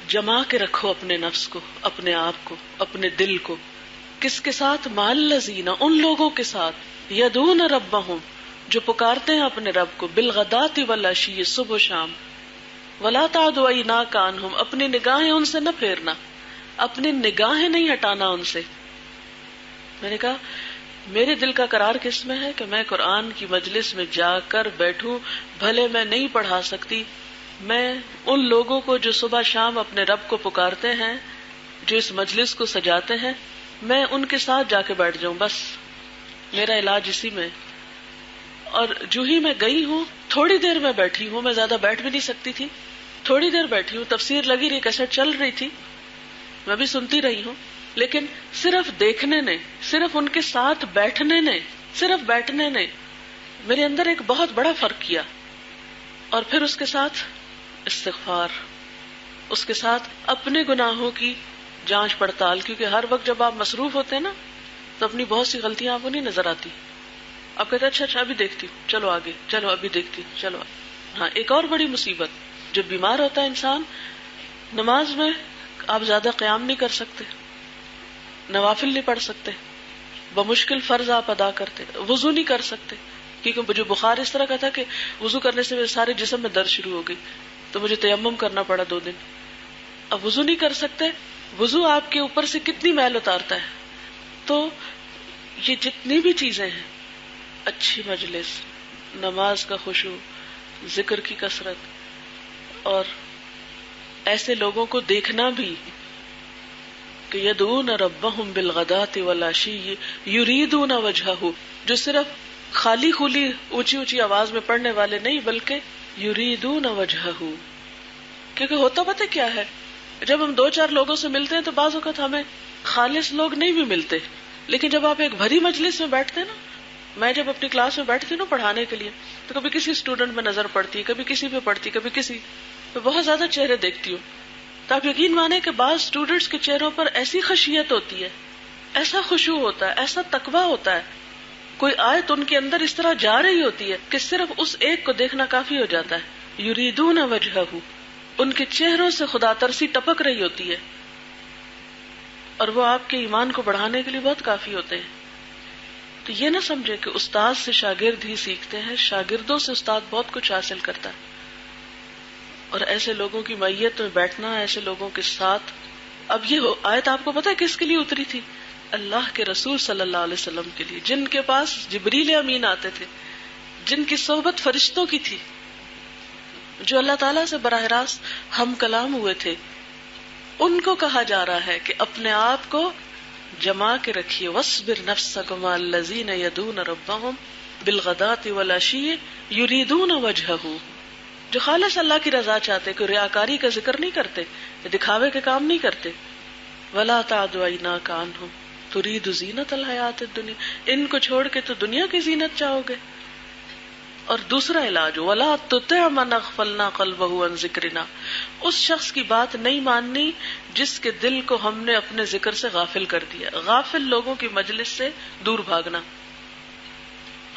جما کے رکھو اپنے نفس کو، اپنے آپ کو، اپنے دل کو، کس کے ساتھ؟ مع الذین، ان لوگوں کے ساتھ، یدعون ربہم، جو پکارتے ہیں اپنے رب کو بالغداۃ والعشی، صبح و شام، ولا تعد عیناک عنہم، اپنی نگاہیں ان سے نہ پھیرنا، اپنی نگاہیں نہیں ہٹانا ان سے. میں نے کہا میرے دل کا قرار کس میں ہے کہ میں قرآن کی مجلس میں جا کر بیٹھوں، بھلے میں نہیں پڑھا سکتی، میں ان لوگوں کو جو صبح شام اپنے رب کو پکارتے ہیں، جو اس مجلس کو سجاتے ہیں، میں ان کے ساتھ جا کے بیٹھ جاؤں، بس میرا علاج اسی میں. اور جو ہی میں گئی ہوں، تھوڑی دیر میں بیٹھی ہوں، میں زیادہ بیٹھ بھی نہیں سکتی تھی، تھوڑی دیر بیٹھی ہوں، تفسیر لگی رہی، کیسٹ چل رہی تھی، میں بھی سنتی رہی ہوں، لیکن صرف دیکھنے نے، صرف ان کے ساتھ بیٹھنے نے، صرف بیٹھنے نے میرے اندر ایک بہت بڑا فرق کیا. اور پھر اس کے ساتھ استغفار، اس کے ساتھ اپنے گناہوں کی جانچ پڑتال، کیونکہ ہر وقت جب آپ مصروف ہوتے ہیں نا تو اپنی بہت سی غلطیاں آپ کو نہیں نظر آتی، آپ کہتے ہیں اچھا ابھی دیکھتی ہوں، چلو آگے، چلو ابھی دیکھتی ہوں، چلو. ہاں، ایک اور بڑی مصیبت، جب بیمار ہوتا ہے انسان، نماز میں آپ زیادہ قیام نہیں کر سکتے، نوافل نہیں پڑھ سکتے، بمشکل فرض آپ ادا کرتے، وضو نہیں کر سکتے، کیونکہ مجھے بخار اس طرح کا تھا کہ وضو کرنے سے میرے سارے جسم میں درد شروع ہو گئی، تو مجھے تیمم کرنا پڑا 2 دن. اب وضو نہیں کر سکتے، وضو آپ کے اوپر سے کتنی میل اتارتا ہے. تو یہ جتنی بھی چیزیں ہیں، اچھی مجلس، نماز کا خشوع، ذکر کی کثرت، اور ایسے لوگوں کو دیکھنا بھی کہ یدعون ربہم بالغداۃ والعشی یریدون وجہہ، جو صرف خالی خولی اونچی اونچی آواز میں پڑھنے والے نہیں، بلکہ یریدون وجہہ. کیونکہ ہوتا پتہ کیا ہے، جب ہم 2-4 لوگوں سے ملتے ہیں تو بعض اوقات ہمیں خالص لوگ نہیں بھی ملتے، لیکن جب آپ ایک بھری مجلس میں بیٹھتے ہیں نا، میں جب اپنی کلاس میں بیٹھتی ہوں پڑھانے کے لیے، تو کبھی کسی اسٹوڈنٹ میں نظر پڑتی، کبھی کسی پہ پڑتی، کبھی کسی پہ، بہت زیادہ چہرے دیکھتی ہوں. تو آپ یقین مانیں کہ بعض اسٹوڈنٹس کے چہروں پر ایسی خشیت ہوتی ہے، ایسا خشوع ہوتا ہے، ایسا تقویٰ ہوتا ہے، کوئی آیت ان کے اندر اس طرح جا رہی ہوتی ہے کہ صرف اس ایک کو دیکھنا کافی ہو جاتا ہے. یریدون وجہہ، ان کے چہروں سے خدا ترسی ٹپک رہی ہوتی ہے، اور وہ آپ کے ایمان کو بڑھانے کے لیے بہت کافی ہوتے ہیں. تو یہ نہ سمجھے کہ استاد سے شاگرد ہی سیکھتے ہیں، شاگردوں سے استاد بہت کچھ حاصل کرتا ہے. اور ایسے لوگوں کی معیت میں بیٹھنا، ایسے لوگوں کے ساتھ. اب یہ آیت آپ کو پتہ ہے کس کے لیے اتری تھی؟ اللہ کے رسول صلی اللہ علیہ وسلم کے لیے، جن کے پاس جبریل امین آتے تھے، جن کی صحبت فرشتوں کی تھی، جو اللہ تعالیٰ سے براہ راست ہم کلام ہوئے تھے. ان کو کہا جا رہا ہے کہ اپنے آپ کو جما کے رکھیے. وَاصْبِرْ نَفْسَكَ مَعَ الَّذِينَ يَدْعُونَ رَبَّهُمْ بِالْغَدَاةِ وَالْعَشِيِّ يُرِيدُونَ وَجْهَهُ، جو خالص اللہ کی رضا چاہتے، کوئی ریاکاری کا ذکر نہیں کرتے، دکھاوے کے کام نہیں کرتے. وَلَا تَعْدُ عَيْنَاكَ عَنْهُمْ تُرِيدُ زِينَةَ الْحَيَاةِ الدُّنْيَا، ان کو چھوڑ کے تو دنیا کی زینت چاہو گے. اور دوسرا علاج وَلَا تُطِعْ مَنْ أَغْفَلْنَا قَلْبَهُ عَنْ ذِكْرِنَا، اس شخص کی بات نہیں ماننی جس کے دل کو ہم نے اپنے ذکر سے غافل کر دیا. غافل لوگوں کی مجلس سے دور بھاگنا،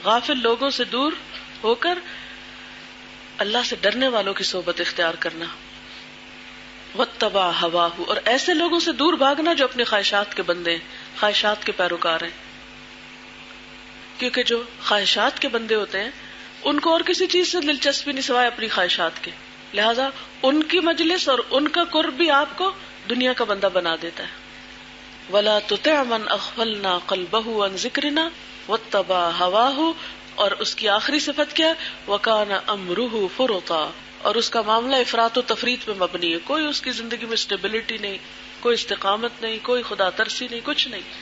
غافل لوگوں سے دور ہو کر اللہ سے ڈرنے والوں کی صحبت اختیار کرنا. وَاتَّبَعَ هَوَاهُ، اور ایسے لوگوں سے دور بھاگنا جو اپنے خواہشات کے بندے ہیں، خواہشات کے پیروکار ہیں. کیونکہ جو خواہشات کے بندے ہوتے ہیں ان کو اور کسی چیز سے دلچسپی نہیں سوائے اپنی خواہشات کے، لہذا ان کی مجلس اور ان کا قرب بھی آپ کو دنیا کا بندہ بنا دیتا ہے. وَلَا تُطِعْ مَنْ أَغْفَلْنَا قَلْبَهُ عَنْ ذِكْرِنَا وَاتَّبَعَ هَوَاهُ، اور اس کی آخری صفت کیا؟ وَكَانَ أَمْرُهُ فُرُطًا، اور اس کا معاملہ افراط و تفریط پہ مبنی ہے. کوئی اس کی زندگی میں اسٹیبلٹی نہیں، کوئی استقامت نہیں، کوئی خدا ترسی نہیں، کچھ نہیں.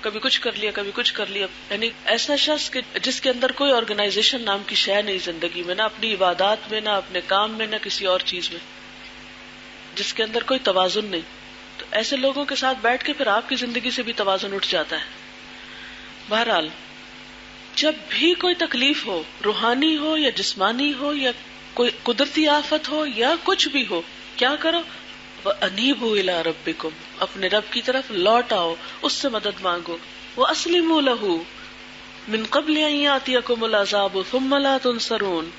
کبھی کچھ کر لیا، کبھی کچھ کر لیا. یعنی ایسا شخص کہ جس کے اندر کوئی آرگنائزیشن نام کی شے نہیں زندگی میں، نہ اپنی عبادات میں، نہ اپنے کام میں، نہ کسی اور چیز میں، جس کے اندر کوئی توازن نہیں. تو ایسے لوگوں کے ساتھ بیٹھ کے پھر آپ کی زندگی سے بھی توازن اٹھ جاتا ہے. بہرحال جب بھی کوئی تکلیف ہو، روحانی ہو یا جسمانی ہو یا کوئی قدرتی آفت ہو یا کچھ بھی ہو، کیا کرو؟ وَأَنِيبُوا إِلَىٰ رَبِّكُمْ، اپنے رب کی طرف لوٹ آؤ، اس سے مدد مانگو. وَأَسْلِمُوا لَهُ مِن قَبْلِ أَن يَأْتِيَكُمُ الْعَذَابُ ثُمَّ لَا تُنصَرُونَ.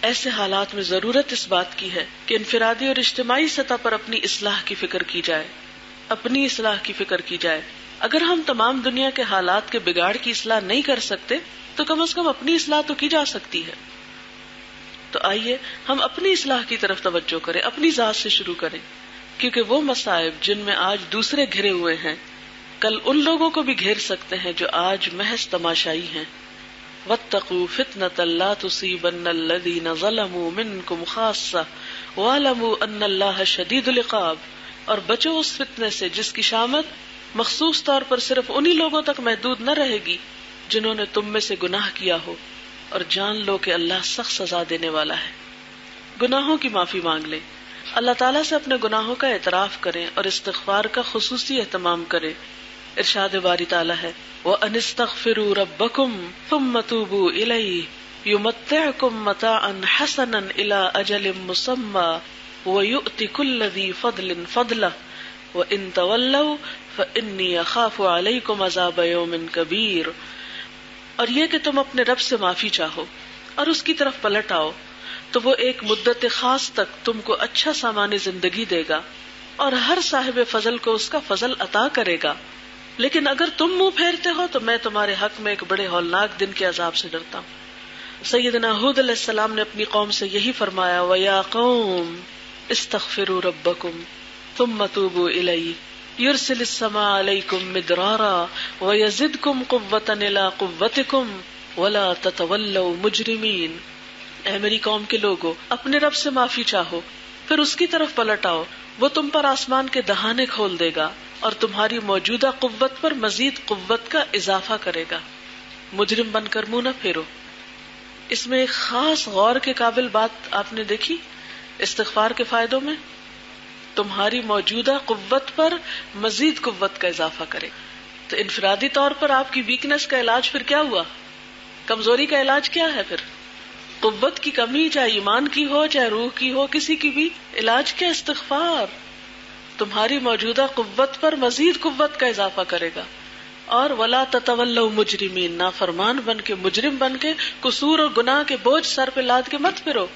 ایسے حالات میں ضرورت اس بات کی ہے کہ انفرادی اور اجتماعی سطح پر اپنی اصلاح کی فکر کی جائے، اپنی اصلاح کی فکر کی جائے. اگر ہم تمام دنیا کے حالات کے بگاڑ کی اصلاح نہیں کر سکتے تو کم از کم اپنی اصلاح تو کی جا سکتی ہے. تو آئیے ہم اپنی اصلاح کی طرف توجہ کریں، اپنی ذات سے شروع کریں، کیونکہ وہ مصائب جن میں آج دوسرے گھرے ہوئے ہیں کل ان لوگوں کو بھی گھیر سکتے ہیں جو آج محض تماشائی ہیں. واتقوا فتنة لا تصيبن الذين ظلموا منكم خاصة واعلموا ان اللہ شدید العقاب. اور بچو اس فتنے سے جس کی شامت مخصوص طور پر صرف انہی لوگوں تک محدود نہ رہے گی جنہوں نے تم میں سے گناہ کیا ہو، اور جان لو کہ اللہ سخت سزا دینے والا ہے. گناہوں کی معافی مانگ لیں، اللہ تعالیٰ سے اپنے گناہوں کا اعتراف کریں اور استغفار کا خصوصی اہتمام کریں. ارشاد باری تعالیٰ ہے وَأَنِ اسْتَغْفِرُوا رَبَّكُمْ ثُمَّ تُوبُوا إِلَيْهِ يُمَتِّعْكُمْ مَتَاعًا حَسَنًا إِلَىٰ أَجَلٍ مُّسَمًّى وَيُؤْتِ كُلَّ ذِي فَضْلٍ فَضْلَهُ وَإِن تَوَلَّوْا فَإِنِّي أَخَافُ عَلَيْكُمْ عَذَابَ يَوْمٍ كَبِيرٍ. اور یہ کہ تم اپنے رب سے معافی چاہو اور اس کی طرف پلٹ آؤ تو وہ ایک مدت خاص تک تم کو اچھا سامان زندگی دے گا اور ہر صاحب فضل کو اس کا فضل عطا کرے گا. لیکن اگر تم منہ پھیرتے ہو تو میں تمہارے حق میں ایک بڑے ہولناک دن کے عذاب سے ڈرتا ہوں. سیدنا ہود علیہ السلام نے اپنی قوم سے یہی فرمایا وَيَا قَوْمِ اسْتَغْفِرُوا رَبَّكُمْ ثُمَّ تُوبُوا إِلَيْهِ يُرْسِلِ السَّمَاءَ عَلَيْكُمْ مِدْرَارًا وَيَزِدْكُمْ قُوَّةً إِلَىٰ قُوَّتِكُمْ وَلَا تَتَوَلَّوْا مُجْرِمِينَ. اے میری قوم کے لوگو، اپنے رب سے معافی چاہو پھر اس کی طرف پلٹ آؤ، وہ تم پر آسمان کے دہانے کھول دے گا اور تمہاری موجودہ قوت پر مزید قوت کا اضافہ کرے گا. مجرم بن کر منہ نہ پھیرو. اس میں ایک خاص غور کے قابل بات آپ نے دیکھی استغفار کے فائدوں میں، تمہاری موجودہ قوت پر مزید قوت کا اضافہ کرے. تو انفرادی طور پر آپ کی ویکنس کا علاج پھر کیا ہوا؟ کمزوری کا علاج کیا ہے پھر؟ قوت کی کمی، چاہے ایمان کی ہو چاہے روح کی ہو، کسی کی بھی علاج کیا؟ استغفار. تمہاری موجودہ قوت پر مزید قوت کا اضافہ کرے گا. اور ولا تتولوا مجرمین، نافرمان بن کے، مجرم بن کے، قصور اور گناہ کے بوجھ سر پہ لاد کے مت پھرو.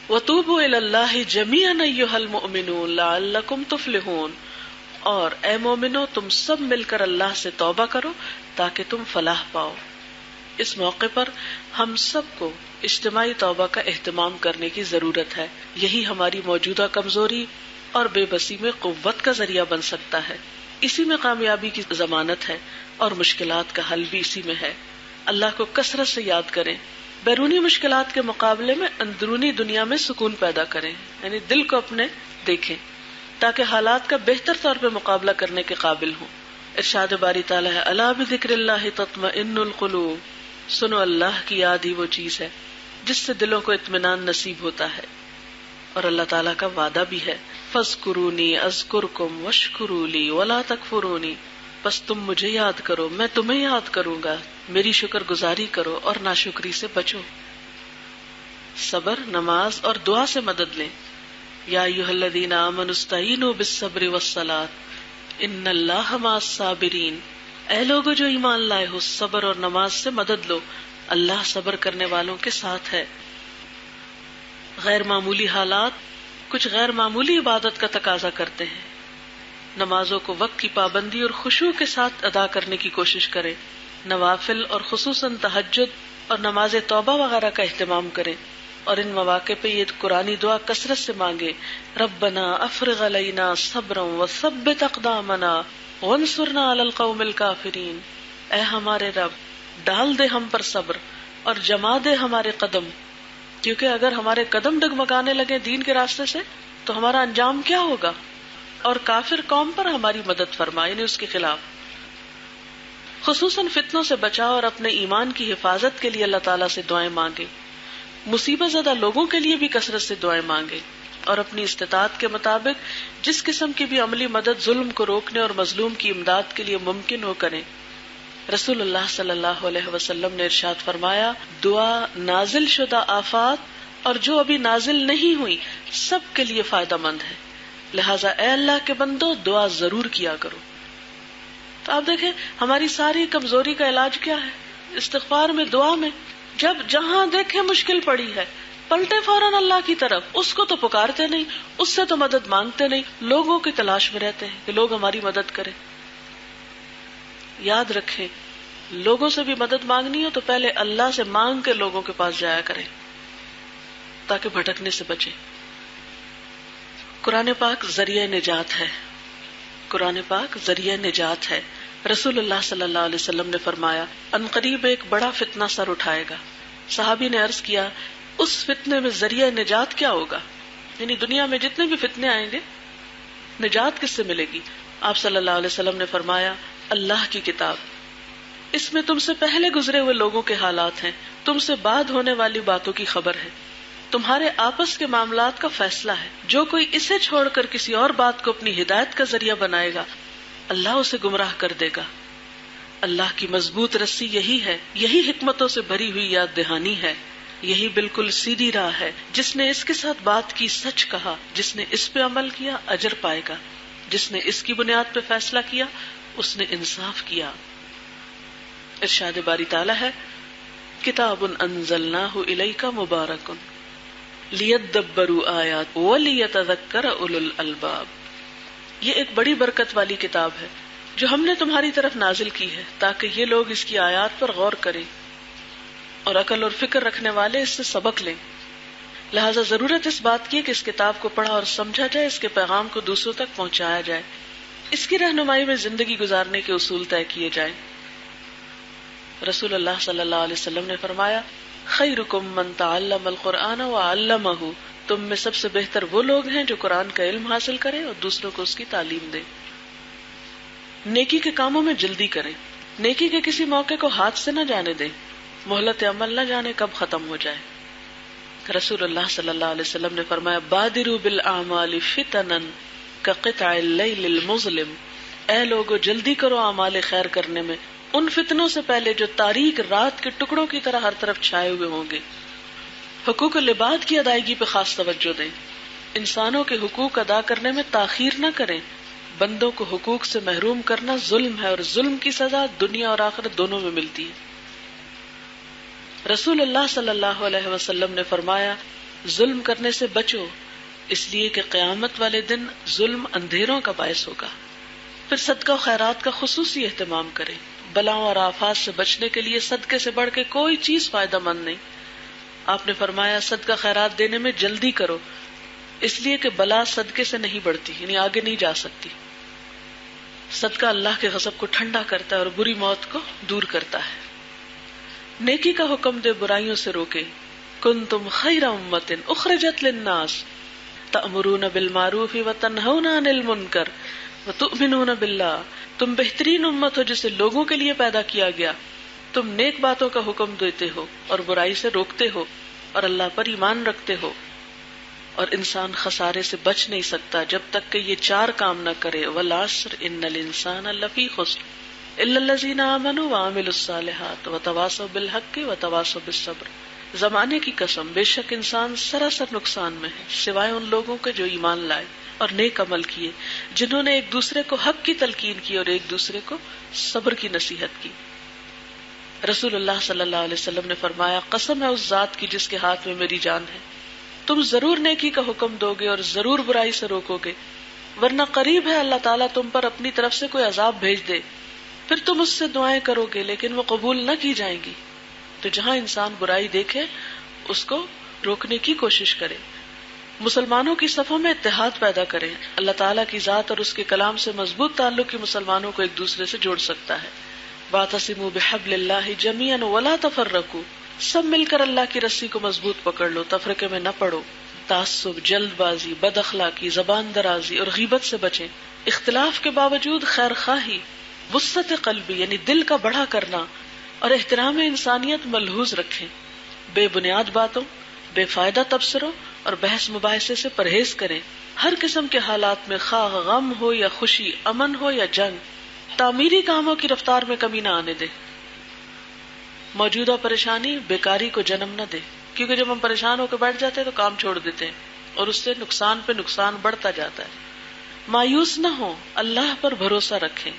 وتوبوا الی اللہ جمیعا ایھا المؤمنون لعلکم تفلحون. اور اے مومنو، تم سب مل کر اللہ سے توبہ کرو تاکہ تم فلاح پاؤ. اس موقع پر ہم سب کو اجتماعی توبہ کا اہتمام کرنے کی ضرورت ہے. یہی ہماری موجودہ کمزوری اور بے بسی میں قوت کا ذریعہ بن سکتا ہے. اسی میں کامیابی کی ضمانت ہے اور مشکلات کا حل بھی اسی میں ہے. اللہ کو کثرت سے یاد کریں، بیرونی مشکلات کے مقابلے میں اندرونی دنیا میں سکون پیدا کریں، یعنی دل کو اپنے دیکھیں تاکہ حالات کا بہتر طور پہ مقابلہ کرنے کے قابل ہوں. ارشاد باری تعالیٰ ہے الا بذکر اللہ تطمئن القلوب. سنو، اللہ کی یاد ہی وہ چیز ہے جس سے دلوں کو اطمینان نصیب ہوتا ہے. اور اللہ تعالیٰ کا وعدہ بھی ہے فَاذْكُرُونِي أَذْكُرْكُمْ وَاشْكُرُوا لِي وَلَا تَكْفُرُونِ. بس تم مجھے یاد کرو، میں تمہیں یاد کروں گا، میری شکر گزاری کرو اور ناشکری سے بچو. صبر، نماز اور دعا سے مدد لیں. یا ایھا الذین آمنوا استعینوا بالصبر والصلاۃ ان اللہ مع الصابرین. اے لوگو جو ایمان لائے ہو، صبر اور نماز سے مدد لو، اللہ صبر کرنے والوں کے ساتھ ہے. غیر معمولی حالات کچھ غیر معمولی عبادت کا تقاضا کرتے ہیں. نمازوں کو وقت کی پابندی اور خشوع کے ساتھ ادا کرنے کی کوشش کریں. نوافل اور خصوصاً تہجد اور نماز توبہ وغیرہ کا اہتمام کریں. اور ان مواقع پہ یہ قرآنی دعا کثرت سے مانگے ربنا افرغ علینا صبرا وثبت اقدامنا وانصرنا علی القوم الکافرین. اے ہمارے رب، ڈال دے ہم پر صبر اور جما دے ہمارے قدم، کیونکہ اگر ہمارے قدم ڈگمگانے لگے دین کے راستے سے تو ہمارا انجام کیا ہوگا. اور کافر قوم پر ہماری مدد فرما، یعنی اس کے خلاف. خصوصاً فتنوں سے بچاؤ اور اپنے ایمان کی حفاظت کے لیے اللہ تعالیٰ سے دعائیں مانگے. مصیبت زدہ لوگوں کے لیے بھی کثرت سے دعائیں مانگے اور اپنی استطاعت کے مطابق جس قسم کی بھی عملی مدد ظلم کو روکنے اور مظلوم کی امداد کے لیے ممکن ہو کریں. رسول اللہ صلی اللہ علیہ وسلم نے ارشاد فرمایا دعا نازل شدہ آفات اور جو ابھی نازل نہیں ہوئی سب کے لیے فائدہ مند ہے، لہٰذا اے اللہ کے بندو دعا ضرور کیا کرو. تو آپ دیکھیں ہماری ساری کمزوری کا علاج کیا ہے؟ استغفار میں، دعا میں. جب جہاں دیکھیں مشکل پڑی ہے پلٹے فوراً اللہ کی طرف. اس کو تو پکارتے نہیں، اس سے تو مدد مانگتے نہیں، لوگوں کی تلاش میں رہتے ہیں کہ لوگ ہماری مدد کریں. یاد رکھیں لوگوں سے بھی مدد مانگنی ہو تو پہلے اللہ سے مانگ کے لوگوں کے پاس جایا کریں تاکہ بھٹکنے سے بچیں. قرآن پاک ذریعہ نجات ہے. قرآن پاک ذریعہ نجات ہے. رسول اللہ صلی اللہ علیہ وسلم نے فرمایا ان قریب ایک بڑا فتنہ سر اٹھائے گا. صحابی نے عرض کیا اس فتنے میں ذریعہ نجات کیا ہوگا؟ یعنی دنیا میں جتنے بھی فتنے آئیں گے نجات کس سے ملے گی؟ آپ صلی اللہ علیہ وسلم نے فرمایا اللہ کی کتاب. اس میں تم سے پہلے گزرے ہوئے لوگوں کے حالات ہیں, تم سے بعد ہونے والی باتوں کی خبر ہے, تمہارے آپس کے معاملات کا فیصلہ ہے. جو کوئی اسے چھوڑ کر کسی اور بات کو اپنی ہدایت کا ذریعہ بنائے گا اللہ اسے گمراہ کر دے گا. اللہ کی مضبوط رسی یہی ہے, یہی حکمتوں سے بھری ہوئی یاد دہانی ہے, یہی بالکل سیدھی راہ ہے. جس نے اس کے ساتھ بات کی سچ کہا, جس نے اس پہ عمل کیا اجر پائے گا, جس نے اس کی بنیاد پہ فیصلہ کیا اس نے انصاف کیا. ارشاد باری تعالی ہے کتاب انزلناہ الیک مبارک لیدبروا آیات ولیتذکر اولو الالباب. یہ ایک بڑی برکت والی کتاب ہے جو ہم نے تمہاری طرف نازل کی ہے تاکہ یہ لوگ اس کی آیات پر غور کریں اور عقل اور فکر رکھنے والے اس سے سبق لیں. لہذا ضرورت اس بات کی کہ اس کتاب کو پڑھا اور سمجھا جائے, اس کے پیغام کو دوسروں تک پہنچایا جائے, اس کی رہنمائی میں زندگی گزارنے کے اصول طے کیے جائیں. رسول اللہ صلی اللہ علیہ وسلم نے فرمایا خیرکم من تعلم القرآن وعلمہ, تم میں سب سے بہتر وہ لوگ ہیں جو قرآن کا علم حاصل کریں اور دوسروں کو اس کی تعلیم دیں. نیکی کے کاموں میں جلدی کریں, نیکی کے کسی موقع کو ہاتھ سے نہ جانے دیں, مہلت عمل نہ جانے کب ختم ہو جائے. رسول اللہ صلی اللہ علیہ وسلم نے فرمایا بادروا بالاعمال فتنا کقطع اللیل المظلم, اے لوگو جلدی کرو اعمال خیر کرنے میں ان فتنوں سے پہلے جو تاریک رات کے ٹکڑوں کی طرح ہر طرف چھائے ہوئے ہوں گے. حقوق العباد کی ادائیگی پہ خاص توجہ دیں, انسانوں کے حقوق ادا کرنے میں تاخیر نہ کریں. بندوں کو حقوق سے محروم کرنا ظلم ہے اور ظلم کی سزا دنیا اور آخرت دونوں میں ملتی ہے. رسول اللہ صلی اللہ علیہ وسلم نے فرمایا ظلم کرنے سے بچو, اس لیے کہ قیامت والے دن ظلم اندھیروں کا باعث ہوگا. پھر صدقہ و خیرات کا خصوصی اہتمام کریں. بلاؤں اور آفات سے بچنے کے لیے صدقے سے بڑھ کے کوئی چیز فائدہ مند نہیں. آپ نے فرمایا صدقہ خیرات دینے میں جلدی کرو, اس لیے کہ بلا صدقے سے نہیں بڑھتی, یعنی آگے نہیں جا سکتی. صدقہ اللہ کے غضب کو ٹھنڈا کرتا ہے اور بری موت کو دور کرتا ہے. نیکی کا حکم دے, برائیوں سے روکے. کنتم خیر امۃ اخرجت للناس تأمرون بالمعروف وتنہون عن المنکر وتؤمنون باللہ, تم بہترین امت ہو جسے لوگوں کے لیے پیدا کیا گیا. تم نیک باتوں کا حکم دیتے ہو اور برائی سے روکتے ہو اور اللہ پر ایمان رکھتے ہو. اور انسان خسارے سے بچ نہیں سکتا جب تک کہ یہ چار کام نہ کرے. والعصر ان الانسان لفی خسر الا الذین آمنوا وعملوا الصالحات وتواصوا بالحق وتواصوا بالصبر. زمانے کی قسم بے شک انسان سراسر نقصان میں ہے سوائے ان لوگوں کے جو ایمان لائے اور نیک عمل کیے, جنہوں نے ایک دوسرے کو حق کی تلقین کی اور ایک دوسرے کو صبر کی نصیحت کی. رسول اللہ صلی اللہ علیہ وسلم نے فرمایا قسم ہے اس ذات کی جس کے ہاتھ میں میری جان ہے, تم ضرور نیکی کا حکم دو گے اور ضرور برائی سے روکو گے, ورنہ قریب ہے اللہ تعالیٰ تم پر اپنی طرف سے کوئی عذاب بھیج دے, پھر تم اس سے دعائیں کرو گے لیکن وہ قبول نہ کی جائیں گی. تو جہاں انسان برائی دیکھے اس کو روکنے کی کوشش کرے. مسلمانوں کی صفوں میں اتحاد پیدا کریں. اللہ تعالیٰ کی ذات اور اس کے کلام سے مضبوط تعلق کی مسلمانوں کو ایک دوسرے سے جوڑ سکتا ہے. واعتصموا بحبل اللہ جميعا ولا تفرقوا, سب مل کر اللہ کی رسی کو مضبوط پکڑ لو, تفرقے میں نہ پڑو. تعصب, جلد بازی, بد اخلاقی, زبان درازی اور غیبت سے بچیں. اختلاف کے باوجود خیر خواہی, وسعت قلبی یعنی دل کا بڑا کرنا اور احترام انسانیت ملحوظ رکھیں. بے بنیاد باتوں, بے فائدہ تبصروں اور بحث مباحثے سے پرہیز کریں. ہر قسم کے حالات میں خواہ غم ہو یا خوشی, امن ہو یا جنگ, تعمیری کاموں کی رفتار میں کمی نہ آنے دے. موجودہ پریشانی بیکاری کو جنم نہ دے, کیونکہ جب ہم پریشان ہو کے بیٹھ جاتے ہیں تو کام چھوڑ دیتے ہیں اور اس سے نقصان پہ نقصان بڑھتا جاتا ہے. مایوس نہ ہو, اللہ پر بھروسہ رکھیں.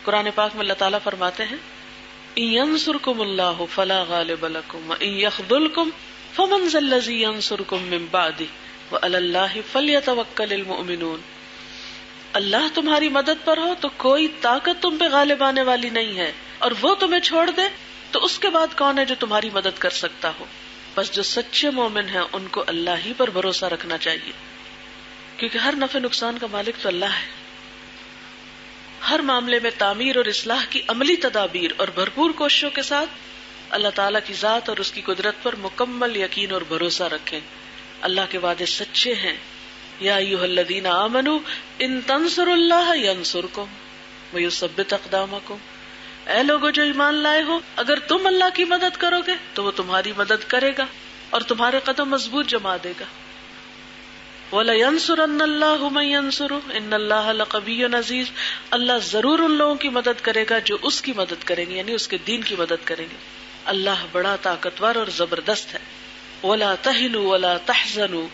قرآن پاک میں اللہ تعالیٰ فرماتے ہیں ان ینصرکم اللہ فلا غالب لکم وان یخذلکم فمن ذا الذی ینصرکم من بعدہ وعلی اللہ فلیتوکل المؤمنون. اللہ تمہاری مدد پر ہو تو کوئی طاقت تم پہ غالب آنے والی نہیں ہے، اور وہ تمہیں چھوڑ دے تو اس کے بعد کون ہے جو تمہاری مدد کر سکتا ہو؟ بس جو سچے مومن ہیں ان کو اللہ ہی پر بھروسہ رکھنا چاہیے، کیونکہ ہر نفع نقصان کا مالک تو اللہ ہے. ہر معاملے میں تعمیر اور اصلاح کی عملی تدابیر اور بھرپور کوششوں کے ساتھ اللہ تعالیٰ کی ذات اور اس کی قدرت پر مکمل یقین اور بھروسہ رکھیں. اللہ کے وعدے سچے ہیں. یا ایھا الذین آمنوا ان تنصروا اللہ ینصرکم ویثبت اقدامکم. اے لوگو جو ایمان لائے ہو، اگر تم اللہ کی مدد کرو گے تو وہ تمہاری مدد کرے گا اور تمہارے قدم مضبوط جما دے گا. وَلَيَنْصُرَنَّ اللَّهُ مَن يَنْصُرُهُ إِنَّ اللَّهَ لَقَوِيٌّ عَزِيزٌ. اللہ ضرور ان لوگوں کی مدد کرے گا جو اس کی مدد کریں گے، یعنی اس کے دین کی مدد کریں گے. اللہ بڑا طاقتور اور زبردست ہے. وَلَا تَهِنُوا وَلَا تَحْزَنُوا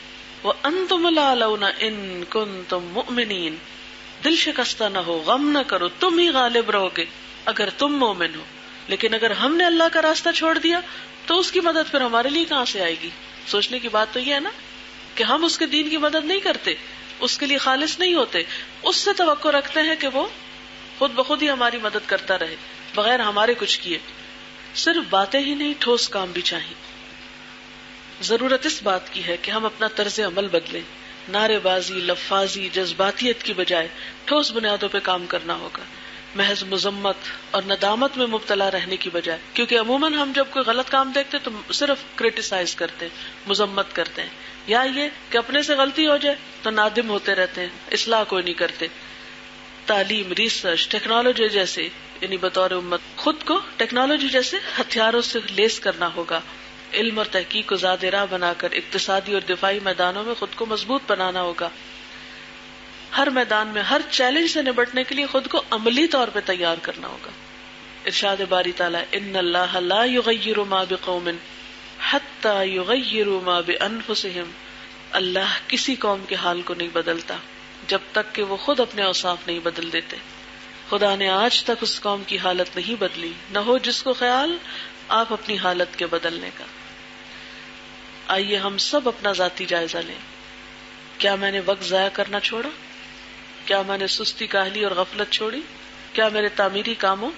وَأَنْتُمُ الْأَعْلَوْنَ إِن كُنتُم مُؤْمِنِينَ. دل شکستہ نہ ہو، غم نہ کرو، تم ہی غالب رہو گے اگر تم مومن ہو. لیکن اگر ہم نے اللہ کا راستہ چھوڑ دیا تو اس کی مدد پھر ہمارے لیے کہاں سے آئے گی؟ سوچنے کی بات تو یہ ہے نا کہ ہم اس کے دین کی مدد نہیں کرتے، اس کے لیے خالص نہیں ہوتے، اس سے توقع رکھتے ہیں کہ وہ خود بخود ہی ہماری مدد کرتا رہے بغیر ہمارے کچھ کیے. صرف باتیں ہی نہیں، ٹھوس کام بھی چاہیے. ضرورت اس بات کی ہے کہ ہم اپنا طرز عمل بدلیں. نعرے بازی، لفاظی، جذباتیت کی بجائے ٹھوس بنیادوں پہ کام کرنا ہوگا. محض مذمت اور ندامت میں مبتلا رہنے کی بجائے، کیونکہ عموماً ہم جب کوئی غلط کام دیکھتے تو صرف کرٹیسائز کرتے ہیں، مذمت کرتے ہیں، یا یہ کہ اپنے سے غلطی ہو جائے تو نادم ہوتے رہتے ہیں، اصلاح کوئی نہیں کرتے. تعلیم، ریسرچ، ٹیکنالوجی جیسے، یعنی بطور امت خود کو ٹیکنالوجی جیسے ہتھیاروں سے لیس کرنا ہوگا. علم اور تحقیق کو زاد راہ بنا کر اقتصادی اور دفاعی میدانوں میں خود کو مضبوط بنانا ہوگا. ہر میدان میں ہر چیلنج سے نبٹنے کے لیے خود کو عملی طور پہ تیار کرنا ہوگا. ارشاد باری تعالیٰ، ان اللہ لا یغیر ما بقوم حتی یغیروا ما بانفسہم. اللہ کسی قوم کے حال کو نہیں بدلتا جب تک کہ وہ خود اپنے اوصاف نہیں بدل دیتے. خدا نے آج تک اس قوم کی حالت نہیں بدلی، نہ ہو جس کو خیال آپ اپنی حالت کے بدلنے کا. آئیے ہم سب اپنا ذاتی جائزہ لیں. کیا میں نے وقت ضائع کرنا چھوڑا؟ کیا میں نے سستی، کاہلی اور غفلت چھوڑی؟ کیا میرے تعمیری کاموں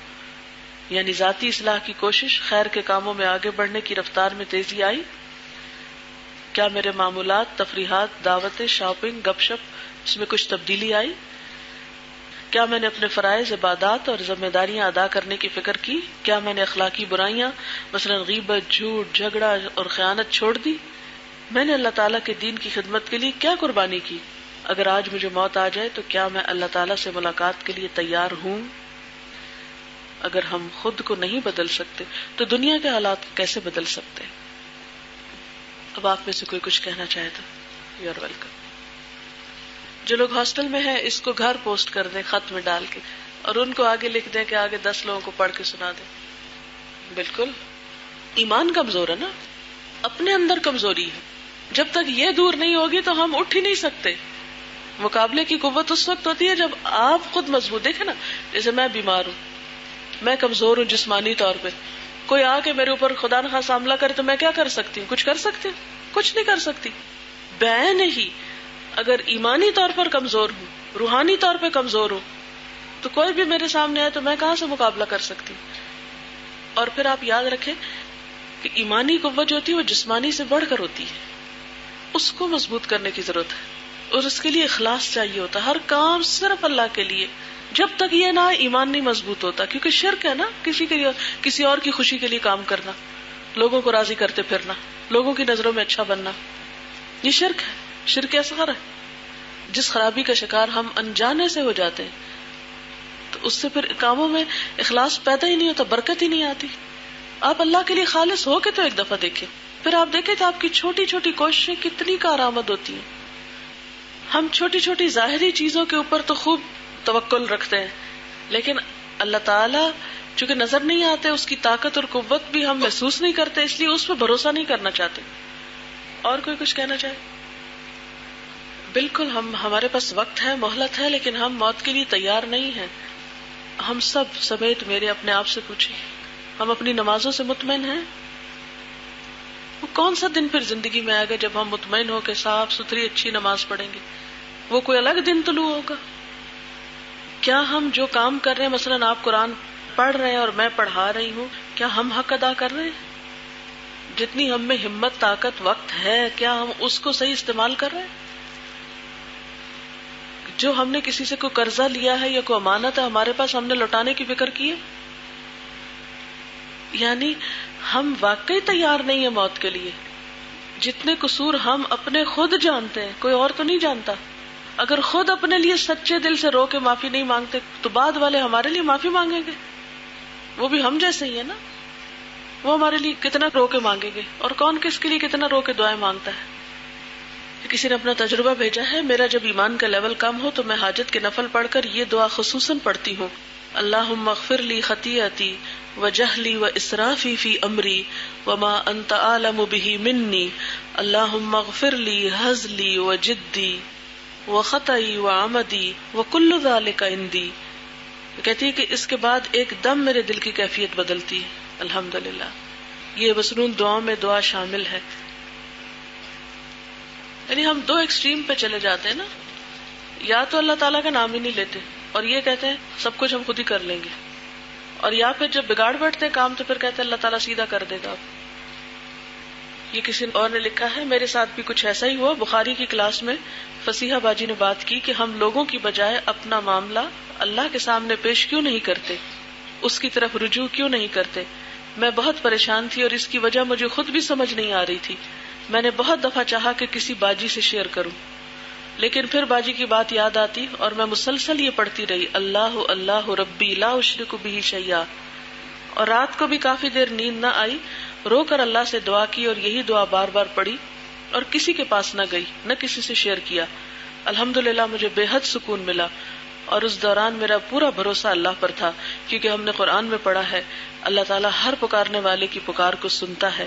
یعنی ذاتی اصلاح کی کوشش، خیر کے کاموں میں آگے بڑھنے کی رفتار میں تیزی آئی؟ کیا میرے معمولات، تفریحات، دعوتیں، شاپنگ، گپ شپ، اس میں کچھ تبدیلی آئی؟ کیا میں نے اپنے فرائض، عبادات اور ذمہ داریاں ادا کرنے کی فکر کی؟ کیا میں نے اخلاقی برائیاں مثلا غیبت، جھوٹ، جھگڑا اور خیانت چھوڑ دی؟ میں نے اللہ تعالیٰ کے دین کی خدمت کے لیے کیا قربانی کی؟ اگر آج مجھے موت آ جائے تو کیا میں اللہ تعالیٰ سے ملاقات کے لیے تیار ہوں؟ اگر ہم خود کو نہیں بدل سکتے تو دنیا کے حالات کیسے بدل سکتے؟ اب آپ میں سے کوئی کچھ کہنا چاہے تو یو آر ویلکم. جو لوگ ہاسٹل میں ہیں اس کو گھر پوسٹ کر دیں خط میں ڈال کے، اور ان کو آگے لکھ دیں کہ آگے 10 لوگوں کو پڑھ کے سنا دیں. بالکل ایمان کمزور ہے نا، اپنے اندر کمزوری ہے. جب تک یہ دور نہیں ہوگی تو ہم اٹھ ہی نہیں سکتے. مقابلے کی قوت اس وقت ہوتی ہے جب آپ خود مضبوط. دیکھیں نا، جیسے میں بیمار ہوں، میں کمزور ہوں جسمانی طور پہ، کوئی آ کے میرے اوپر خدا نخواستہ حملہ کرے تو میں کیا کر سکتی ہوں؟ کچھ کر سکتی ہوں؟ کچھ نہیں کر سکتی. بعین ہی اگر ایمانی طور پر کمزور ہوں، روحانی طور پہ کمزور ہوں، تو کوئی بھی میرے سامنے آئے تو میں کہاں سے مقابلہ کر سکتی ہوں؟ اور پھر آپ یاد رکھیں کہ ایمانی قوت جو ہوتی ہے وہ جسمانی سے بڑھ کر ہوتی ہے. اس کو مضبوط کرنے کی ضرورت ہے، اور اس کے لیے اخلاص چاہیے ہوتا ہے. ہر کام صرف اللہ کے لیے. جب تک یہ نہ ایمان نہیں مضبوط ہوتا، کیونکہ شرک ہے نا، کسی اور کی خوشی کے لیے کام کرنا، لوگوں کو راضی کرتے پھرنا، لوگوں کی نظروں میں اچھا بننا، یہ شرک ہے. شرک اصغر ہے جس خرابی کا شکار ہم انجانے سے ہو جاتے ہیں. تو اس سے پھر کاموں میں اخلاص پیدا ہی نہیں ہوتا، برکت ہی نہیں آتی. آپ اللہ کے لیے خالص ہو کے تو ایک دفعہ دیکھیں، پھر آپ دیکھیں تو آپ کی چھوٹی چھوٹی کوششیں کتنی کارآمد ہوتی ہیں. ہم چھوٹی چھوٹی ظاہری چیزوں کے اوپر تو خوب توکل رکھتے ہیں، لیکن اللہ تعالیٰ چونکہ نظر نہیں آتے، اس کی طاقت اور قوت بھی ہم محسوس نہیں کرتے، اس لیے اس پہ بھروسہ نہیں کرنا چاہتے. اور کوئی کچھ کہنا چاہے؟ بالکل ہمارے پاس وقت ہے، مہلت ہے، لیکن ہم موت کے لیے تیار نہیں ہیں. ہم سب سمیت میرے اپنے آپ سے پوچھیں، ہم اپنی نمازوں سے مطمئن ہیں؟ وہ کون سا دن پھر زندگی میں آئے گا جب ہم مطمئن ہو کے صاف ستھری اچھی نماز پڑھیں گے؟ وہ کوئی الگ دن طلوع ہوگا؟ کیا ہم جو کام کر رہے ہیں، مثلاً آپ قرآن پڑھ رہے ہیں اور میں پڑھا رہی ہوں، کیا ہم حق ادا کر رہے ہیں؟ جتنی ہم میں ہمت، طاقت، وقت ہے، کیا ہم اس کو صحیح استعمال کر رہے ہیں؟ جو ہم نے کسی سے کوئی قرضہ لیا ہے یا کوئی امانت ہے ہمارے پاس، ہم نے لوٹانے کی فکر کی ہے؟ یعنی ہم واقعی تیار نہیں ہیں موت کے لیے. جتنے قصور ہم اپنے خود جانتے ہیں، کوئی اور تو نہیں جانتا. اگر خود اپنے لیے سچے دل سے رو کے معافی نہیں مانگتے تو بعد والے ہمارے لیے معافی مانگیں گے؟ وہ بھی ہم جیسے ہی ہے نا. وہ ہمارے لیے کتنا رو کے مانگیں گے، اور کون کس کے لیے کتنا رو کے دعائیں مانگتا ہے. کسی نے اپنا تجربہ بھیجا ہے، میرا جب ایمان کا لیول کم ہو تو میں حاجت کے نفل پڑھ کر یہ دعا خصوصاً پڑھتی ہوں: اللہم اغفر لی خطیئتی وجہلی واسرافی فی امری وما انت اعلم بہ منی اللہم اغفر لی ہزلی وجدی وخطئی وعمدی وکل ذالک عندی. کہتی ہے کہ اس کے بعد ایک دم میرے دل کی کیفیت بدلتی ہے. الحمدللہ. یہ مسنون دعاؤں میں دعا شامل ہے. یعنی ہم دو ایکسٹریم پہ چلے جاتے ہیں نا، یا تو اللہ تعالیٰ کا نام ہی نہیں لیتے اور یہ کہتے ہیں سب کچھ ہم خود ہی کر لیں گے، اور یا پھر جب بگاڑ بیٹھتے ہیں کام تو پھر کہتے ہیں اللہ تعالیٰ سیدھا کر دے گا. یہ کسی اور نے لکھا ہے، میرے ساتھ بھی کچھ ایسا ہی ہوا. بخاری کی کلاس میں فصیحہ باجی نے بات کی کہ ہم لوگوں کی بجائے اپنا معاملہ اللہ کے سامنے پیش کیوں نہیں کرتے، اس کی طرف رجوع کیوں نہیں کرتے. میں بہت پریشان تھی اور اس کی وجہ مجھے خود بھی سمجھ نہیں آ رہی تھی. میں نے بہت دفعہ چاہا کہ کسی باجی سے شیئر کروں، لیکن پھر باجی کی بات یاد آتی اور میں مسلسل یہ پڑھتی رہی: اللہ اللہ ربی لا اشرک بہ شیئا. اور رات کو بھی کافی دیر نیند نہ آئی، رو کر اللہ سے دعا کی اور یہی دعا بار بار پڑھی اور کسی کے پاس نہ گئی، نہ کسی سے شیئر کیا. الحمدللہ مجھے بے حد سکون ملا، اور اس دوران میرا پورا بھروسہ اللہ پر تھا، کیونکہ ہم نے قرآن میں پڑھا ہے اللہ تعالیٰ ہر پکارنے والے کی پکار کو سنتا ہے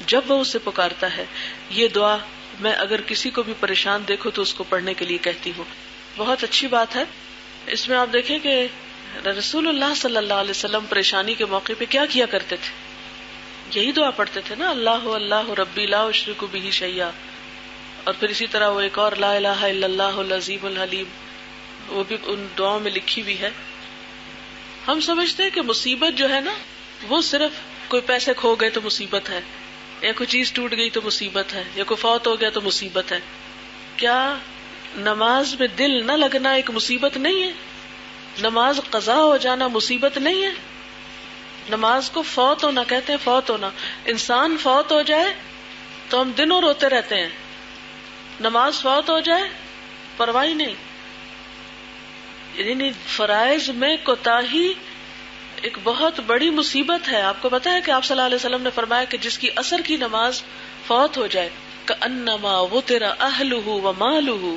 جب وہ اسے پکارتا ہے. یہ دعا میں اگر کسی کو بھی پریشان دیکھوں تو اس کو پڑھنے کے لیے کہتی ہوں. بہت اچھی بات ہے. اس میں آپ دیکھیں کہ رسول اللہ صلی اللہ علیہ وسلم پریشانی کے موقع پہ کیا کیا کرتے تھے؟ یہی دعا پڑھتے تھے نا: اللہ اللہ ربی لا اشرک بہ شیئا. اور پھر اسی طرح وہ ایک اور لا الہ الا اللہ العظیم الحلیم، وہ بھی ان دعاؤں میں لکھی ہوئی ہے. ہم سمجھتے ہیں کہ مصیبت جو ہے نا وہ صرف کوئی پیسے کھو گئے تو مصیبت ہے، یا کوئی چیز ٹوٹ گئی تو مصیبت ہے، یا کوئی فوت ہو گیا تو مصیبت ہے. کیا نماز میں دل نہ لگنا ایک مصیبت نہیں ہے؟ نماز قضا ہو جانا مصیبت نہیں ہے؟ نماز کو فوت ہونا کہتے ہیں. فوت ہونا، انسان فوت ہو جائے تو ہم دنوں روتے رہتے ہیں، نماز فوت ہو جائے پرواہ نہیں. یعنی فرائض میں کوتاہی ایک بہت بڑی مصیبت ہے. آپ کو پتا ہے کہ آپ صلی اللہ علیہ وسلم نے فرمایا کہ جس کی عصر کی نماز فوت ہو جائے کأنما وطر اہلہ ومالہ،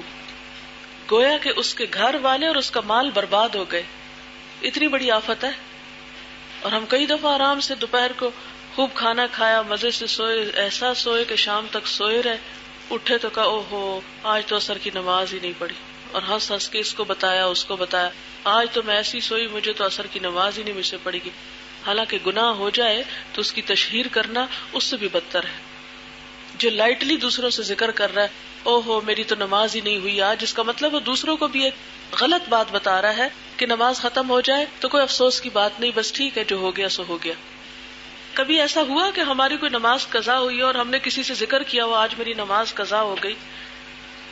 گویا کہ اس کے گھر والے اور اس کا مال برباد ہو گئے. اتنی بڑی آفت ہے. اور ہم کئی دفعہ آرام سے دوپہر کو خوب کھانا کھایا، مزے سے سوئے، ایسا سوئے کہ شام تک سوئے رہے، اٹھے تو کہا او ہو آج تو عصر کی نماز ہی نہیں پڑھی، اور ہنس ہنس کے اس کو بتایا اس کو بتایا، آج تو میں ایسی سوئی مجھے تو عصر کی نماز ہی نہیں مجھ سے پڑی گی. حالانکہ گناہ ہو جائے تو اس کی تشہیر کرنا اس سے بھی بدتر ہے. جو لائٹلی دوسروں سے ذکر کر رہا ہے او ہو میری تو نماز ہی نہیں ہوئی آج، اس کا مطلب وہ دوسروں کو بھی ایک غلط بات بتا رہا ہے کہ نماز ختم ہو جائے تو کوئی افسوس کی بات نہیں، بس ٹھیک ہے جو ہو گیا سو ہو گیا. کبھی ایسا ہوا کہ ہماری کوئی نماز قضا ہوئی اور ہم نے کسی سے ذکر کیا ہو آج میری نماز قضا ہو گئی،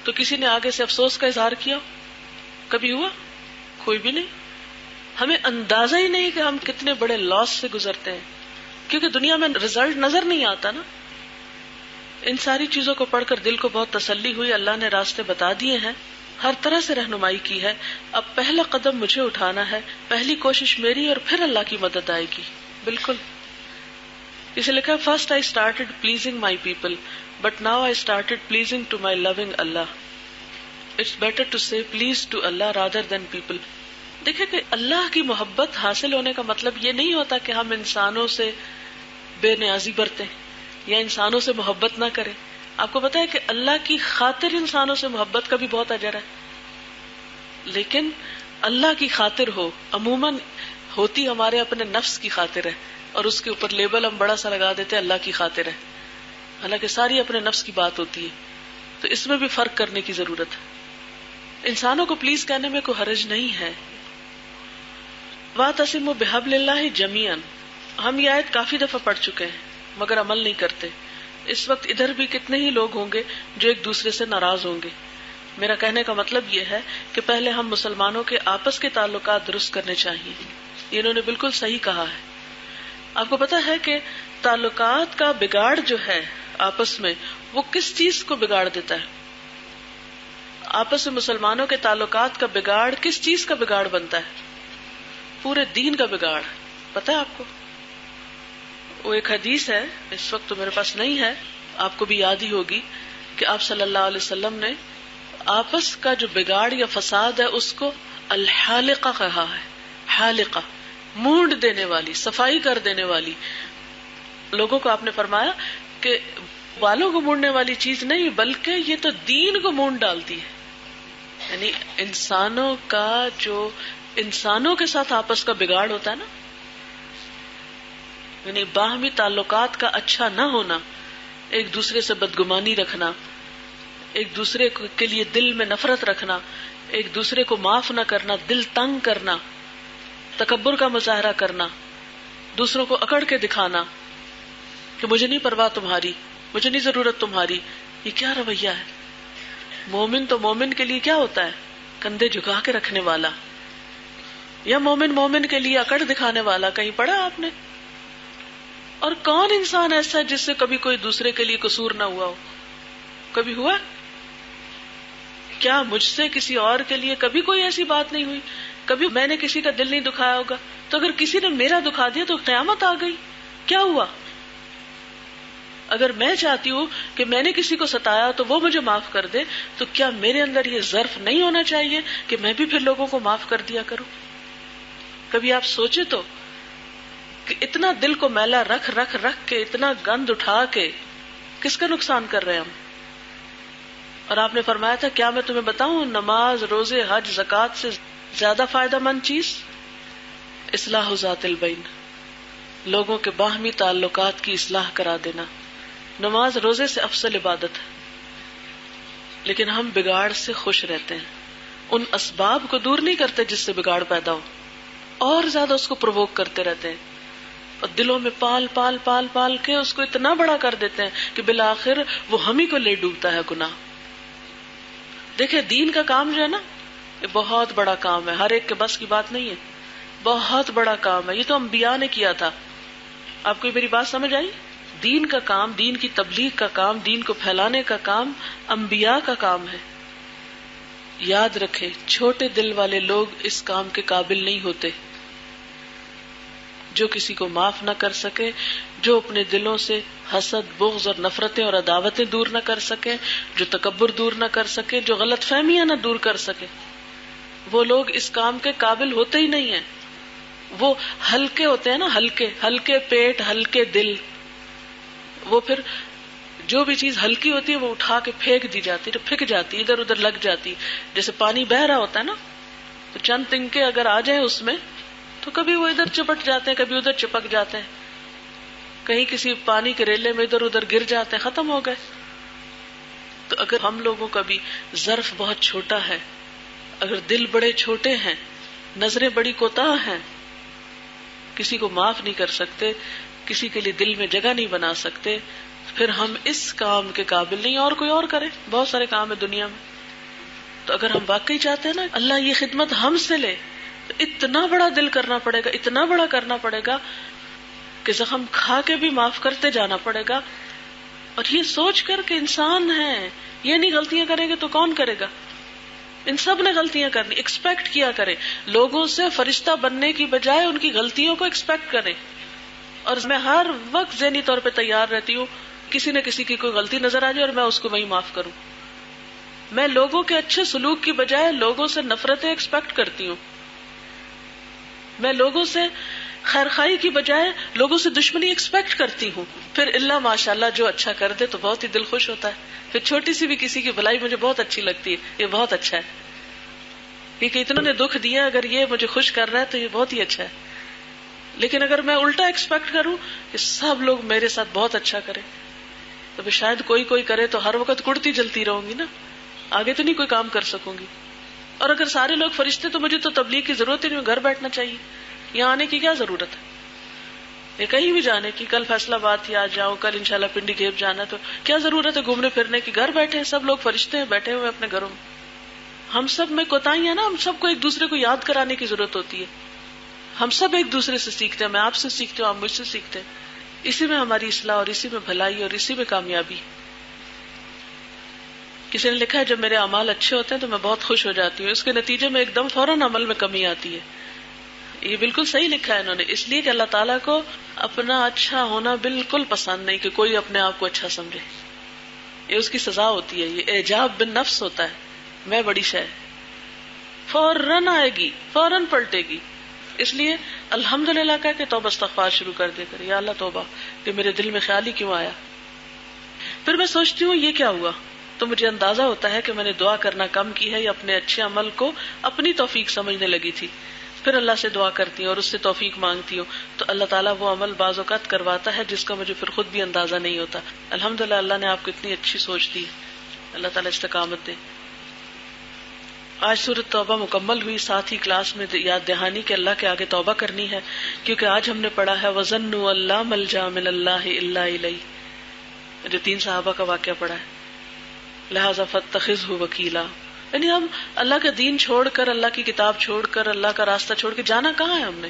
تو کسی نے آگے سے افسوس کا اظہار کیا؟ کبھی ہوا؟ کوئی بھی نہیں. ہمیں اندازہ ہی نہیں کہ ہم کتنے بڑے لاس سے گزرتے ہیں، کیونکہ دنیا میں رزلٹ نظر نہیں آتا نا. ان ساری چیزوں کو پڑھ کر دل کو بہت تسلی ہوئی. اللہ نے راستے بتا دیے ہیں، ہر طرح سے رہنمائی کی ہے. اب پہلا قدم مجھے اٹھانا ہے، پہلی کوشش میری اور پھر اللہ کی مدد آئے گی. بالکل. اسے لکھا first I started pleasing my people but now I started pleasing to my loving اللہ. It's better to say please to اللہ رادر دین پیپل. دیکھیں کہ اللہ کی محبت حاصل ہونے کا مطلب یہ نہیں ہوتا کہ ہم انسانوں سے بے نیازی برتیں یا انسانوں سے محبت نہ کریں. آپ کو پتا ہے کہ اللہ کی خاطر انسانوں سے محبت کا بھی بہت اجر ہے، لیکن اللہ کی خاطر ہو عموماً ہوتی ہمارے اپنے نفس کی خاطر ہے، اور اس کے اوپر لیبل ہم بڑا سا لگا دیتے ہیں اللہ کی خاطر ہے، حالانکہ ساری اپنے نفس کی بات ہوتی ہے. تو اس میں بھی فرق کرنے کی ضرورت ہے. انسانوں کو پلیز کہنے میں کوئی حرج نہیں ہے، وَاعْتَصِمُوا بِحَبْلِ اللَّهِ جَمِيعًا، ہم یہ آیت کافی دفعہ پڑھ چکے ہیں مگر عمل نہیں کرتے. اس وقت ادھر بھی کتنے ہی لوگ ہوں گے جو ایک دوسرے سے ناراض ہوں گے. میرا کہنے کا مطلب یہ ہے کہ پہلے ہم مسلمانوں کے آپس کے تعلقات درست کرنے چاہیے. انہوں نے بالکل صحیح کہا ہے. آپ کو پتا ہے کہ تعلقات کا بگاڑ جو ہے آپس میں، وہ کس چیز کو بگاڑ دیتا ہے؟ آپس میں مسلمانوں کے تعلقات کا بگاڑ کس چیز کا بگاڑ بنتا ہے؟ پورے دین کا بگاڑ. پتا ہے آپ کو؟ وہ ایک حدیث ہے، اس وقت تو میرے پاس نہیں ہے، آپ کو بھی یاد ہی ہوگی کہ آپ صلی اللہ علیہ وسلم نے آپس کا جو بگاڑ یا فساد ہے اس کو الحالقہ کہا ہے. حالقہ، مونڈ دینے والی، صفائی کر دینے والی. لوگوں کو آپ نے فرمایا کہ بالوں کو مونڈنے والی چیز نہیں بلکہ یہ تو دین کو مونڈ ڈالتی ہے. یعنی انسانوں کا جو انسانوں کے ساتھ آپس کا بگاڑ ہوتا ہے نا، یعنی باہمی تعلقات کا اچھا نہ ہونا، ایک دوسرے سے بدگمانی رکھنا، ایک دوسرے کے لیے دل میں نفرت رکھنا، ایک دوسرے کو معاف نہ کرنا، دل تنگ کرنا، تکبر کا مظاہرہ کرنا، دوسروں کو اکڑ کے دکھانا کہ مجھے نہیں پرواہ تمہاری، مجھے نہیں ضرورت تمہاری. یہ کیا رویہ ہے؟ مومن تو مومن کے لیے کیا ہوتا ہے؟ کندھے جھکا کے رکھنے والا. یا مومن مومن کے لیے اکڑ دکھانے والا کہیں پڑھا آپ نے؟ اور کون انسان ایسا ہے جس سے کبھی کوئی دوسرے کے لیے قصور نہ ہوا ہو؟ کبھی ہوا؟ کیا مجھ سے کسی اور کے لیے کبھی کوئی ایسی بات نہیں ہوئی؟ کبھی میں نے کسی کا دل نہیں دکھایا ہوگا؟ تو اگر کسی نے میرا دکھا دیا تو قیامت آ گئی. کیا ہوا؟ اگر میں چاہتی ہوں کہ میں نے کسی کو ستایا تو وہ مجھے معاف کر دے، تو کیا میرے اندر یہ ظرف نہیں ہونا چاہیے کہ میں بھی پھر لوگوں کو معاف کر دیا کروں؟ کبھی آپ سوچے تو کہ اتنا دل کو میلا رکھ کے، اتنا گند اٹھا کے کس کا نقصان کر رہے ہیں ہم؟ اور آپ نے فرمایا تھا کیا میں تمہیں بتاؤں، نماز، روزے، حج، زکوٰۃ سے زیادہ فائدہ مند چیز اصلاح ذات البین، لوگوں کے باہمی تعلقات کی اصلاح کرا دینا. نماز روزے سے افضل عبادت ہے، لیکن ہم بگاڑ سے خوش رہتے ہیں، ان اسباب کو دور نہیں کرتے جس سے بگاڑ پیدا ہو، اور زیادہ اس کو پرووک کرتے رہتے ہیں، اور دلوں میں پال پال پال پال کے اس کو اتنا بڑا کر دیتے ہیں کہ بالآخر وہ ہم ہی کو لے ڈوبتا ہے گناہ. دیکھیں دین کا کام جو ہے نا، یہ بہت بڑا کام ہے، ہر ایک کے بس کی بات نہیں ہے، بہت بڑا کام ہے. یہ تو انبیاء نے کیا تھا. آپ کو میری بات سمجھ آئی؟ دین کا کام، دین کی تبلیغ کا کام، دین کو پھیلانے کا کام انبیاء کا کام ہے. یاد رکھیں چھوٹے دل والے لوگ اس کام کے قابل نہیں ہوتے. جو کسی کو معاف نہ کر سکے، جو اپنے دلوں سے حسد، بغض اور نفرتیں اور عداوتیں دور نہ کر سکے، جو تکبر دور نہ کر سکے، جو غلط فہمیاں نہ دور کر سکے، وہ لوگ اس کام کے قابل ہوتے ہی نہیں ہیں. وہ ہلکے ہوتے ہیں نا، ہلکے پیٹ، ہلکے دل. وہ پھر جو بھی چیز ہلکی ہوتی ہے وہ اٹھا کے پھینک دی جاتی ہے، پھک جاتی، ادھر ادھر لگ جاتی. جیسے پانی بہ رہا ہوتا ہے نا، تو چند تنکے اگر آ جائیں اس میں تو کبھی وہ ادھر چپٹ جاتے ہیں، کبھی ادھر چپک جاتے ہیں، کہیں کسی پانی کے ریلے میں ادھر ادھر گر جاتے ہیں، ختم ہو گئے. تو اگر ہم لوگوں کا بھی ظرف بہت چھوٹا ہے، اگر دل بڑے چھوٹے ہیں، نظریں بڑی کوتاہ ہیں، کسی کو معاف نہیں کر سکتے، کسی کے لیے دل میں جگہ نہیں بنا سکتے، پھر ہم اس کام کے قابل نہیں. اور کوئی اور کرے، بہت سارے کام ہے دنیا میں. تو اگر ہم واقعی چاہتے ہیں نا اللہ یہ خدمت ہم سے لے، تو اتنا بڑا دل کرنا پڑے گا، اتنا بڑا کرنا پڑے گا کہ زخم کھا کے بھی معاف کرتے جانا پڑے گا. اور یہ سوچ کر کہ انسان ہے، یہ نہیں غلطیاں کریں گے تو کون کرے گا؟ ان سب نے غلطیاں کرنی. ایکسپیکٹ کیا کرے لوگوں سے، فرشتہ بننے کی بجائے ان کی غلطیوں کو ایکسپیکٹ کریں. اور میں ہر وقت ذہنی طور پہ تیار رہتی ہوں کسی نہ کسی کی کوئی غلطی نظر آ جائے اور میں اس کو وہی معاف کروں. میں لوگوں کے اچھے سلوک کی بجائے لوگوں سے نفرتیں ایکسپیکٹ کرتی ہوں. میں لوگوں سے خیرخواہی کی بجائے لوگوں سے دشمنی ایکسپیکٹ کرتی ہوں. پھر اللہ ماشاءاللہ جو اچھا کر دے تو بہت ہی دل خوش ہوتا ہے. پھر چھوٹی سی بھی کسی کی بھلائی مجھے بہت اچھی لگتی ہے، یہ بہت اچھا ہے، کیونکہ اتنوں نے دکھ دیا، اگر یہ مجھے خوش کر رہا ہے تو یہ بہت ہی اچھا ہے. لیکن اگر میں الٹا ایکسپیکٹ کروں کہ سب لوگ میرے ساتھ بہت اچھا کریں، تو پھر شاید کوئی کرے تو ہر وقت کڑتی جلتی رہوں گی نا، آگے تو نہیں کوئی کام کر سکوں گی. اور اگر سارے لوگ فرشتے تو مجھے تو تبلیغ کی ضرورت ہی نہیں، گھر بیٹھنا چاہیے. یہاں آنے کی کیا ضرورت ہے؟ یہ کہیں بھی جانے کی، کل فیصلہ آباد تھی آج جاؤ، کل انشاءاللہ پنڈی گیپ جانا، تو کیا ضرورت ہے گھومنے پھرنے کی؟ گھر بیٹھے ہیں سب لوگ، فرشتے ہیں بیٹھے ہوئے اپنے گھروں میں. ہم سب میں کوتاہی ہے نا، ہم سب کو ایک دوسرے کو یاد کرانے کی ضرورت ہوتی ہے. ہم سب ایک دوسرے سے سیکھتے ہیں، میں آپ سے سیکھتی ہوں، آپ مجھ سے سیکھتے ہیں. اسی میں ہماری اصلاح اور اسی میں بھلائی اور اسی میں کامیابی. کسی نے لکھا ہے جب میرے اعمال اچھے ہوتے ہیں تو میں بہت خوش ہو جاتی ہوں، اس کے نتیجے میں ایک دم فوراً عمل میں کمی آتی ہے. یہ بالکل صحیح لکھا ہے انہوں نے، اس لیے کہ اللہ تعالیٰ کو اپنا اچھا ہونا بالکل پسند نہیں کہ کوئی اپنے آپ کو اچھا سمجھے. یہ اس کی سزا ہوتی ہے، یہ اعجاب بالنفس ہوتا ہے. میں بڑی شے فوراً آئے گی، فوراً پلٹے گی. اس لیے الحمدللہ کہہ کے توبہ استغفار شروع کر دے کر، یا اللہ توبہ کہ میرے دل میں خیال ہی کیوں آیا. پھر میں سوچتی ہوں یہ کیا ہوا، تو مجھے اندازہ ہوتا ہے کہ میں نے دعا کرنا کم کی ہے یا اپنے اچھے عمل کو اپنی توفیق سمجھنے لگی تھی. پھر اللہ سے دعا کرتی ہوں اور اس سے توفیق مانگتی ہوں، تو اللہ تعالیٰ وہ عمل بعض اوقات کرواتا ہے جس کا مجھے پھر خود بھی اندازہ نہیں ہوتا. الحمدللہ اللہ نے آپ کو اتنی اچھی سوچ دی، اللہ تعالیٰ استقامت دے. آج سورۃ توبہ مکمل ہوئی، ساتھ ہی کلاس میں یاد دہانی کہ اللہ کے آگے توبہ کرنی ہے، کیونکہ آج ہم نے پڑھا ہے وَظَنُّوا أَن لَّا مَلْجَأَ مِنَ اللَّهِ إِلَّا إِلَيْهِ، جو 3 صحابہ کا واقعہ پڑھا ہے. لہذا فاتخذہ وکیلا، یعنی ہم اللہ کا دین چھوڑ کر، اللہ کی کتاب چھوڑ کر، اللہ کا راستہ چھوڑ کے جانا کہاں ہے ہم نے؟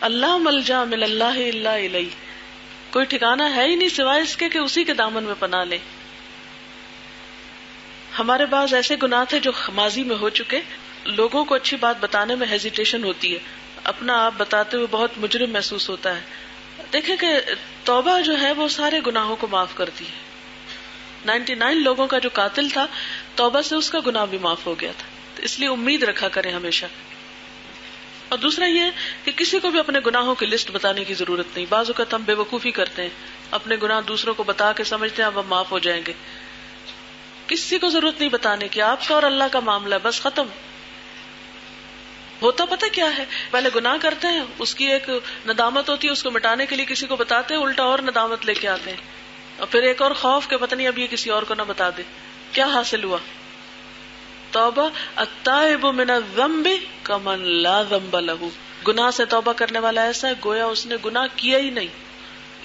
اللہ ملجا من اللہ الا الیہ، کوئی ٹھکانہ ہے ہی نہیں سوائے اس کے کہ اسی کے دامن میں پناہ لے. ہمارے بعض ایسے گناہ تھے جو ماضی میں ہو چکے، لوگوں کو اچھی بات بتانے میں ہیزیٹیشن ہوتی ہے، اپنا آپ بتاتے ہوئے بہت مجرم محسوس ہوتا ہے. دیکھیں کہ توبہ جو ہے وہ سارے گناہوں کو معاف کرتی ہے. 99 لوگوں کا جو قاتل تھا، توبہ سے اس کا گناہ بھی معاف ہو گیا تھا. تو اس لیے امید رکھا کریں ہمیشہ. اور دوسرا یہ کہ کسی کو بھی اپنے گناہوں کی لسٹ بتانے کی ضرورت نہیں. بعض اوقات ہم بے وقوفی کرتے ہیں، اپنے گناہ دوسروں کو بتا کے سمجھتے ہیں اب ہم معاف ہو جائیں گے. کسی کو ضرورت نہیں بتانے کی، آپ کا اور اللہ کا معاملہ ہے، بس ختم. ہوتا پتہ کیا ہے، پہلے گناہ کرتے ہیں، اس کی ایک ندامت ہوتی ہے، اس کو مٹانے کے لیے کسی کو بتاتے ہیں، الٹا اور ندامت لے کے آتے ہیں، اور پھر ایک اور خوف کہ پتہ نہیں اب یہ کسی اور کو نہ بتا دے. کیا حاصل ہوا؟ توبہ التائب من الذنب کمن لا ذنب له، گناہ سے توبہ کرنے والا ایسا ہے گویا اس نے گناہ کیا ہی نہیں.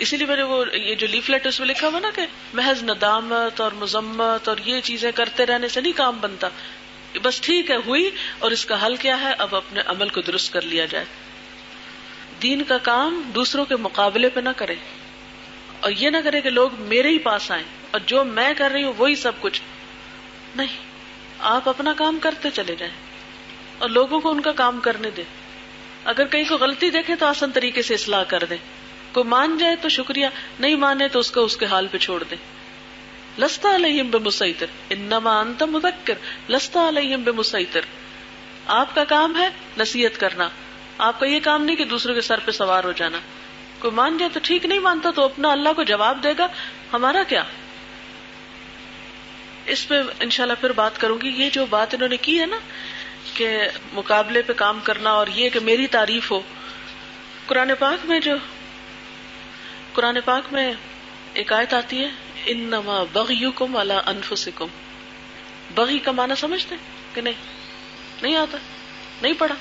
اسی لیے میں نے وہ یہ جو لیفلیٹ اس میں لکھا ہوا نا کہ محض ندامت اور مذمت اور یہ چیزیں کرتے رہنے سے نہیں کام بنتا. بس ٹھیک ہے ہوئی، اور اس کا حل کیا ہے؟ اب اپنے عمل کو درست کر لیا جائے. دین کا کام دوسروں کے مقابلے پہ نہ کرے، اور یہ نہ کرے کہ لوگ میرے ہی پاس آئیں اور جو میں کر رہی ہوں وہی سب کچھ نہیں. آپ اپنا کام کرتے چلے جائیں اور لوگوں کو ان کا کام کرنے دیں. اگر کہیں کو غلطی دیکھیں تو آسان طریقے سے اصلاح کر دیں. کوئی مان جائے تو شکریہ، نہیں مانے تو اس کو اس کے حال پہ چھوڑ دیں. لست علیہم بمسیطر انما انت مذکر لست علیہم بمسیطر. آپ کا کام ہے نصیحت کرنا، آپ کا یہ کام نہیں کہ دوسروں کے سر پہ سوار ہو جانا. کوئی مان جائے تو ٹھیک، نہیں مانتا تو اپنا اللہ کو جواب دے گا، ہمارا کیا. اس پہ انشاءاللہ پھر بات کروں گی. یہ جو بات انہوں نے کی ہے نا کہ مقابلے پہ کام کرنا اور یہ کہ میری تعریف ہو، قرآن پاک میں ایک آیت آتی ہے انما بغیکم علی انفسکم. بغی کا معنی سمجھتے کہ نہیں آتا؟ نہیں پڑھا؟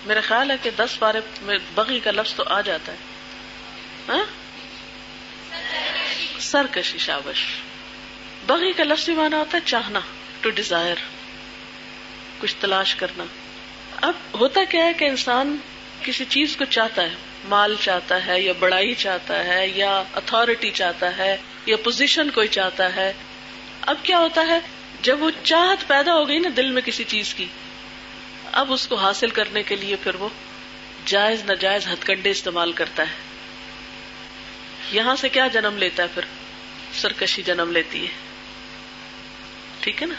میرا خیال ہے کہ 10 پارے میں بغی کا لفظ تو آ جاتا ہے. سرکشی. شابش. بغی کا لفظی معنی ہوتا ہے چاہنا، ٹو ڈیزائر، کچھ تلاش کرنا. اب ہوتا کیا ہے کہ انسان کسی چیز کو چاہتا ہے، مال چاہتا ہے یا بڑائی چاہتا ہے یا اتھارٹی چاہتا ہے یا پوزیشن کوئی چاہتا ہے. اب کیا ہوتا ہے جب وہ چاہت پیدا ہو گئی نا دل میں کسی چیز کی، اب اس کو حاصل کرنے کے لیے پھر وہ جائز ناجائز ہتھ کنڈے استعمال کرتا ہے. یہاں سے کیا جنم لیتا ہے؟ پھر سرکشی جنم لیتی ہے. ٹھیک ہے نا؟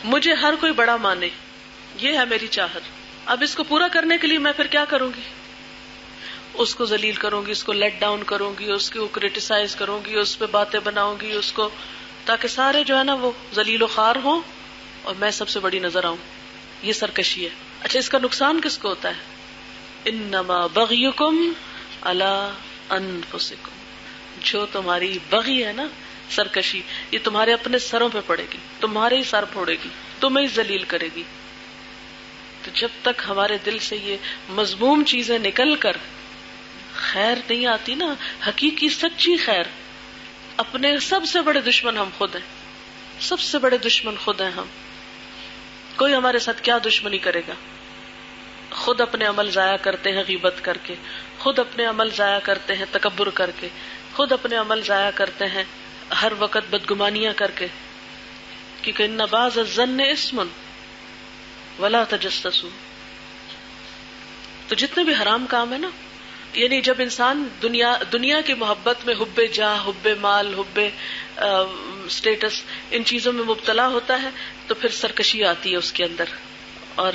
مجھے ہر کوئی بڑا مانے، یہ ہے میری چاہت. اب اس کو پورا کرنے کے لیے میں پھر کیا کروں گی؟ اس کو ذلیل کروں گی، اس کو لیٹ ڈاؤن کروں گی، اس کو کرٹیسائز کروں گی، اس پہ باتیں بناؤں گی اس کو، تاکہ سارے جو ہے نا وہ ذلیل و خوار ہوں اور میں سب سے بڑی نظر آؤں. یہ سرکشی ہے. اچھا، اس کا نقصان کس کو ہوتا ہے؟ انما بغیکم علی انفسکم. جو تمہاری بغی ہے نا، سرکشی، یہ تمہارے اپنے سروں پہ پڑے گی، تمہارے ہی سر پھوڑے گی، تمہیں ہی ذلیل کرے گی. تو جب تک ہمارے دل سے یہ مذموم چیزیں نکل کر خیر نہیں آتی نا، حقیقی سچی خیر، اپنے سب سے بڑے دشمن ہم خود ہیں، سب سے بڑے دشمن خود ہیں ہم. کوئی ہمارے ساتھ کیا دشمنی کرے گا؟ خود اپنے عمل ضائع کرتے ہیں غیبت کر کے، خود اپنے عمل ضائع کرتے ہیں تکبر کر کے، خود اپنے عمل ضائع کرتے ہیں ہر وقت بدگمانیاں کر کے، کیونکہ ان بعض الظن اسم ولا تجسسوا. تو جتنے بھی حرام کام ہے نا، یعنی جب انسان دنیا کی محبت میں حب جاہ، حب مال، حب اسٹیٹس، ان چیزوں میں مبتلا ہوتا ہے تو پھر سرکشی آتی ہے اس کے اندر، اور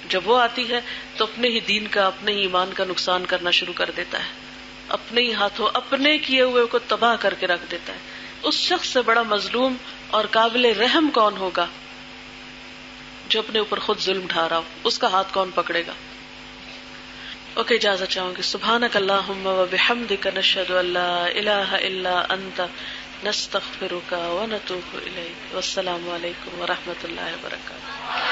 جب وہ آتی ہے تو اپنے ہی دین کا، اپنے ہی ایمان کا نقصان کرنا شروع کر دیتا ہے، اپنے ہی ہاتھوں اپنے کیے ہوئے کو تباہ کر کے رکھ دیتا ہے. اس شخص سے بڑا مظلوم اور قابل رحم کون ہوگا جو اپنے اوپر خود ظلم ڈھا رہا ہو؟ اس کا ہاتھ کون پکڑے گا؟ اوکے، اجازت چاہوں گی. سبحانک اللہم و بحمدک، نشہد ان لا الہ الا انت، نستغفرک و نتوب الیک. والسلام علیکم و رحمۃ اللہ وبرکاتہ.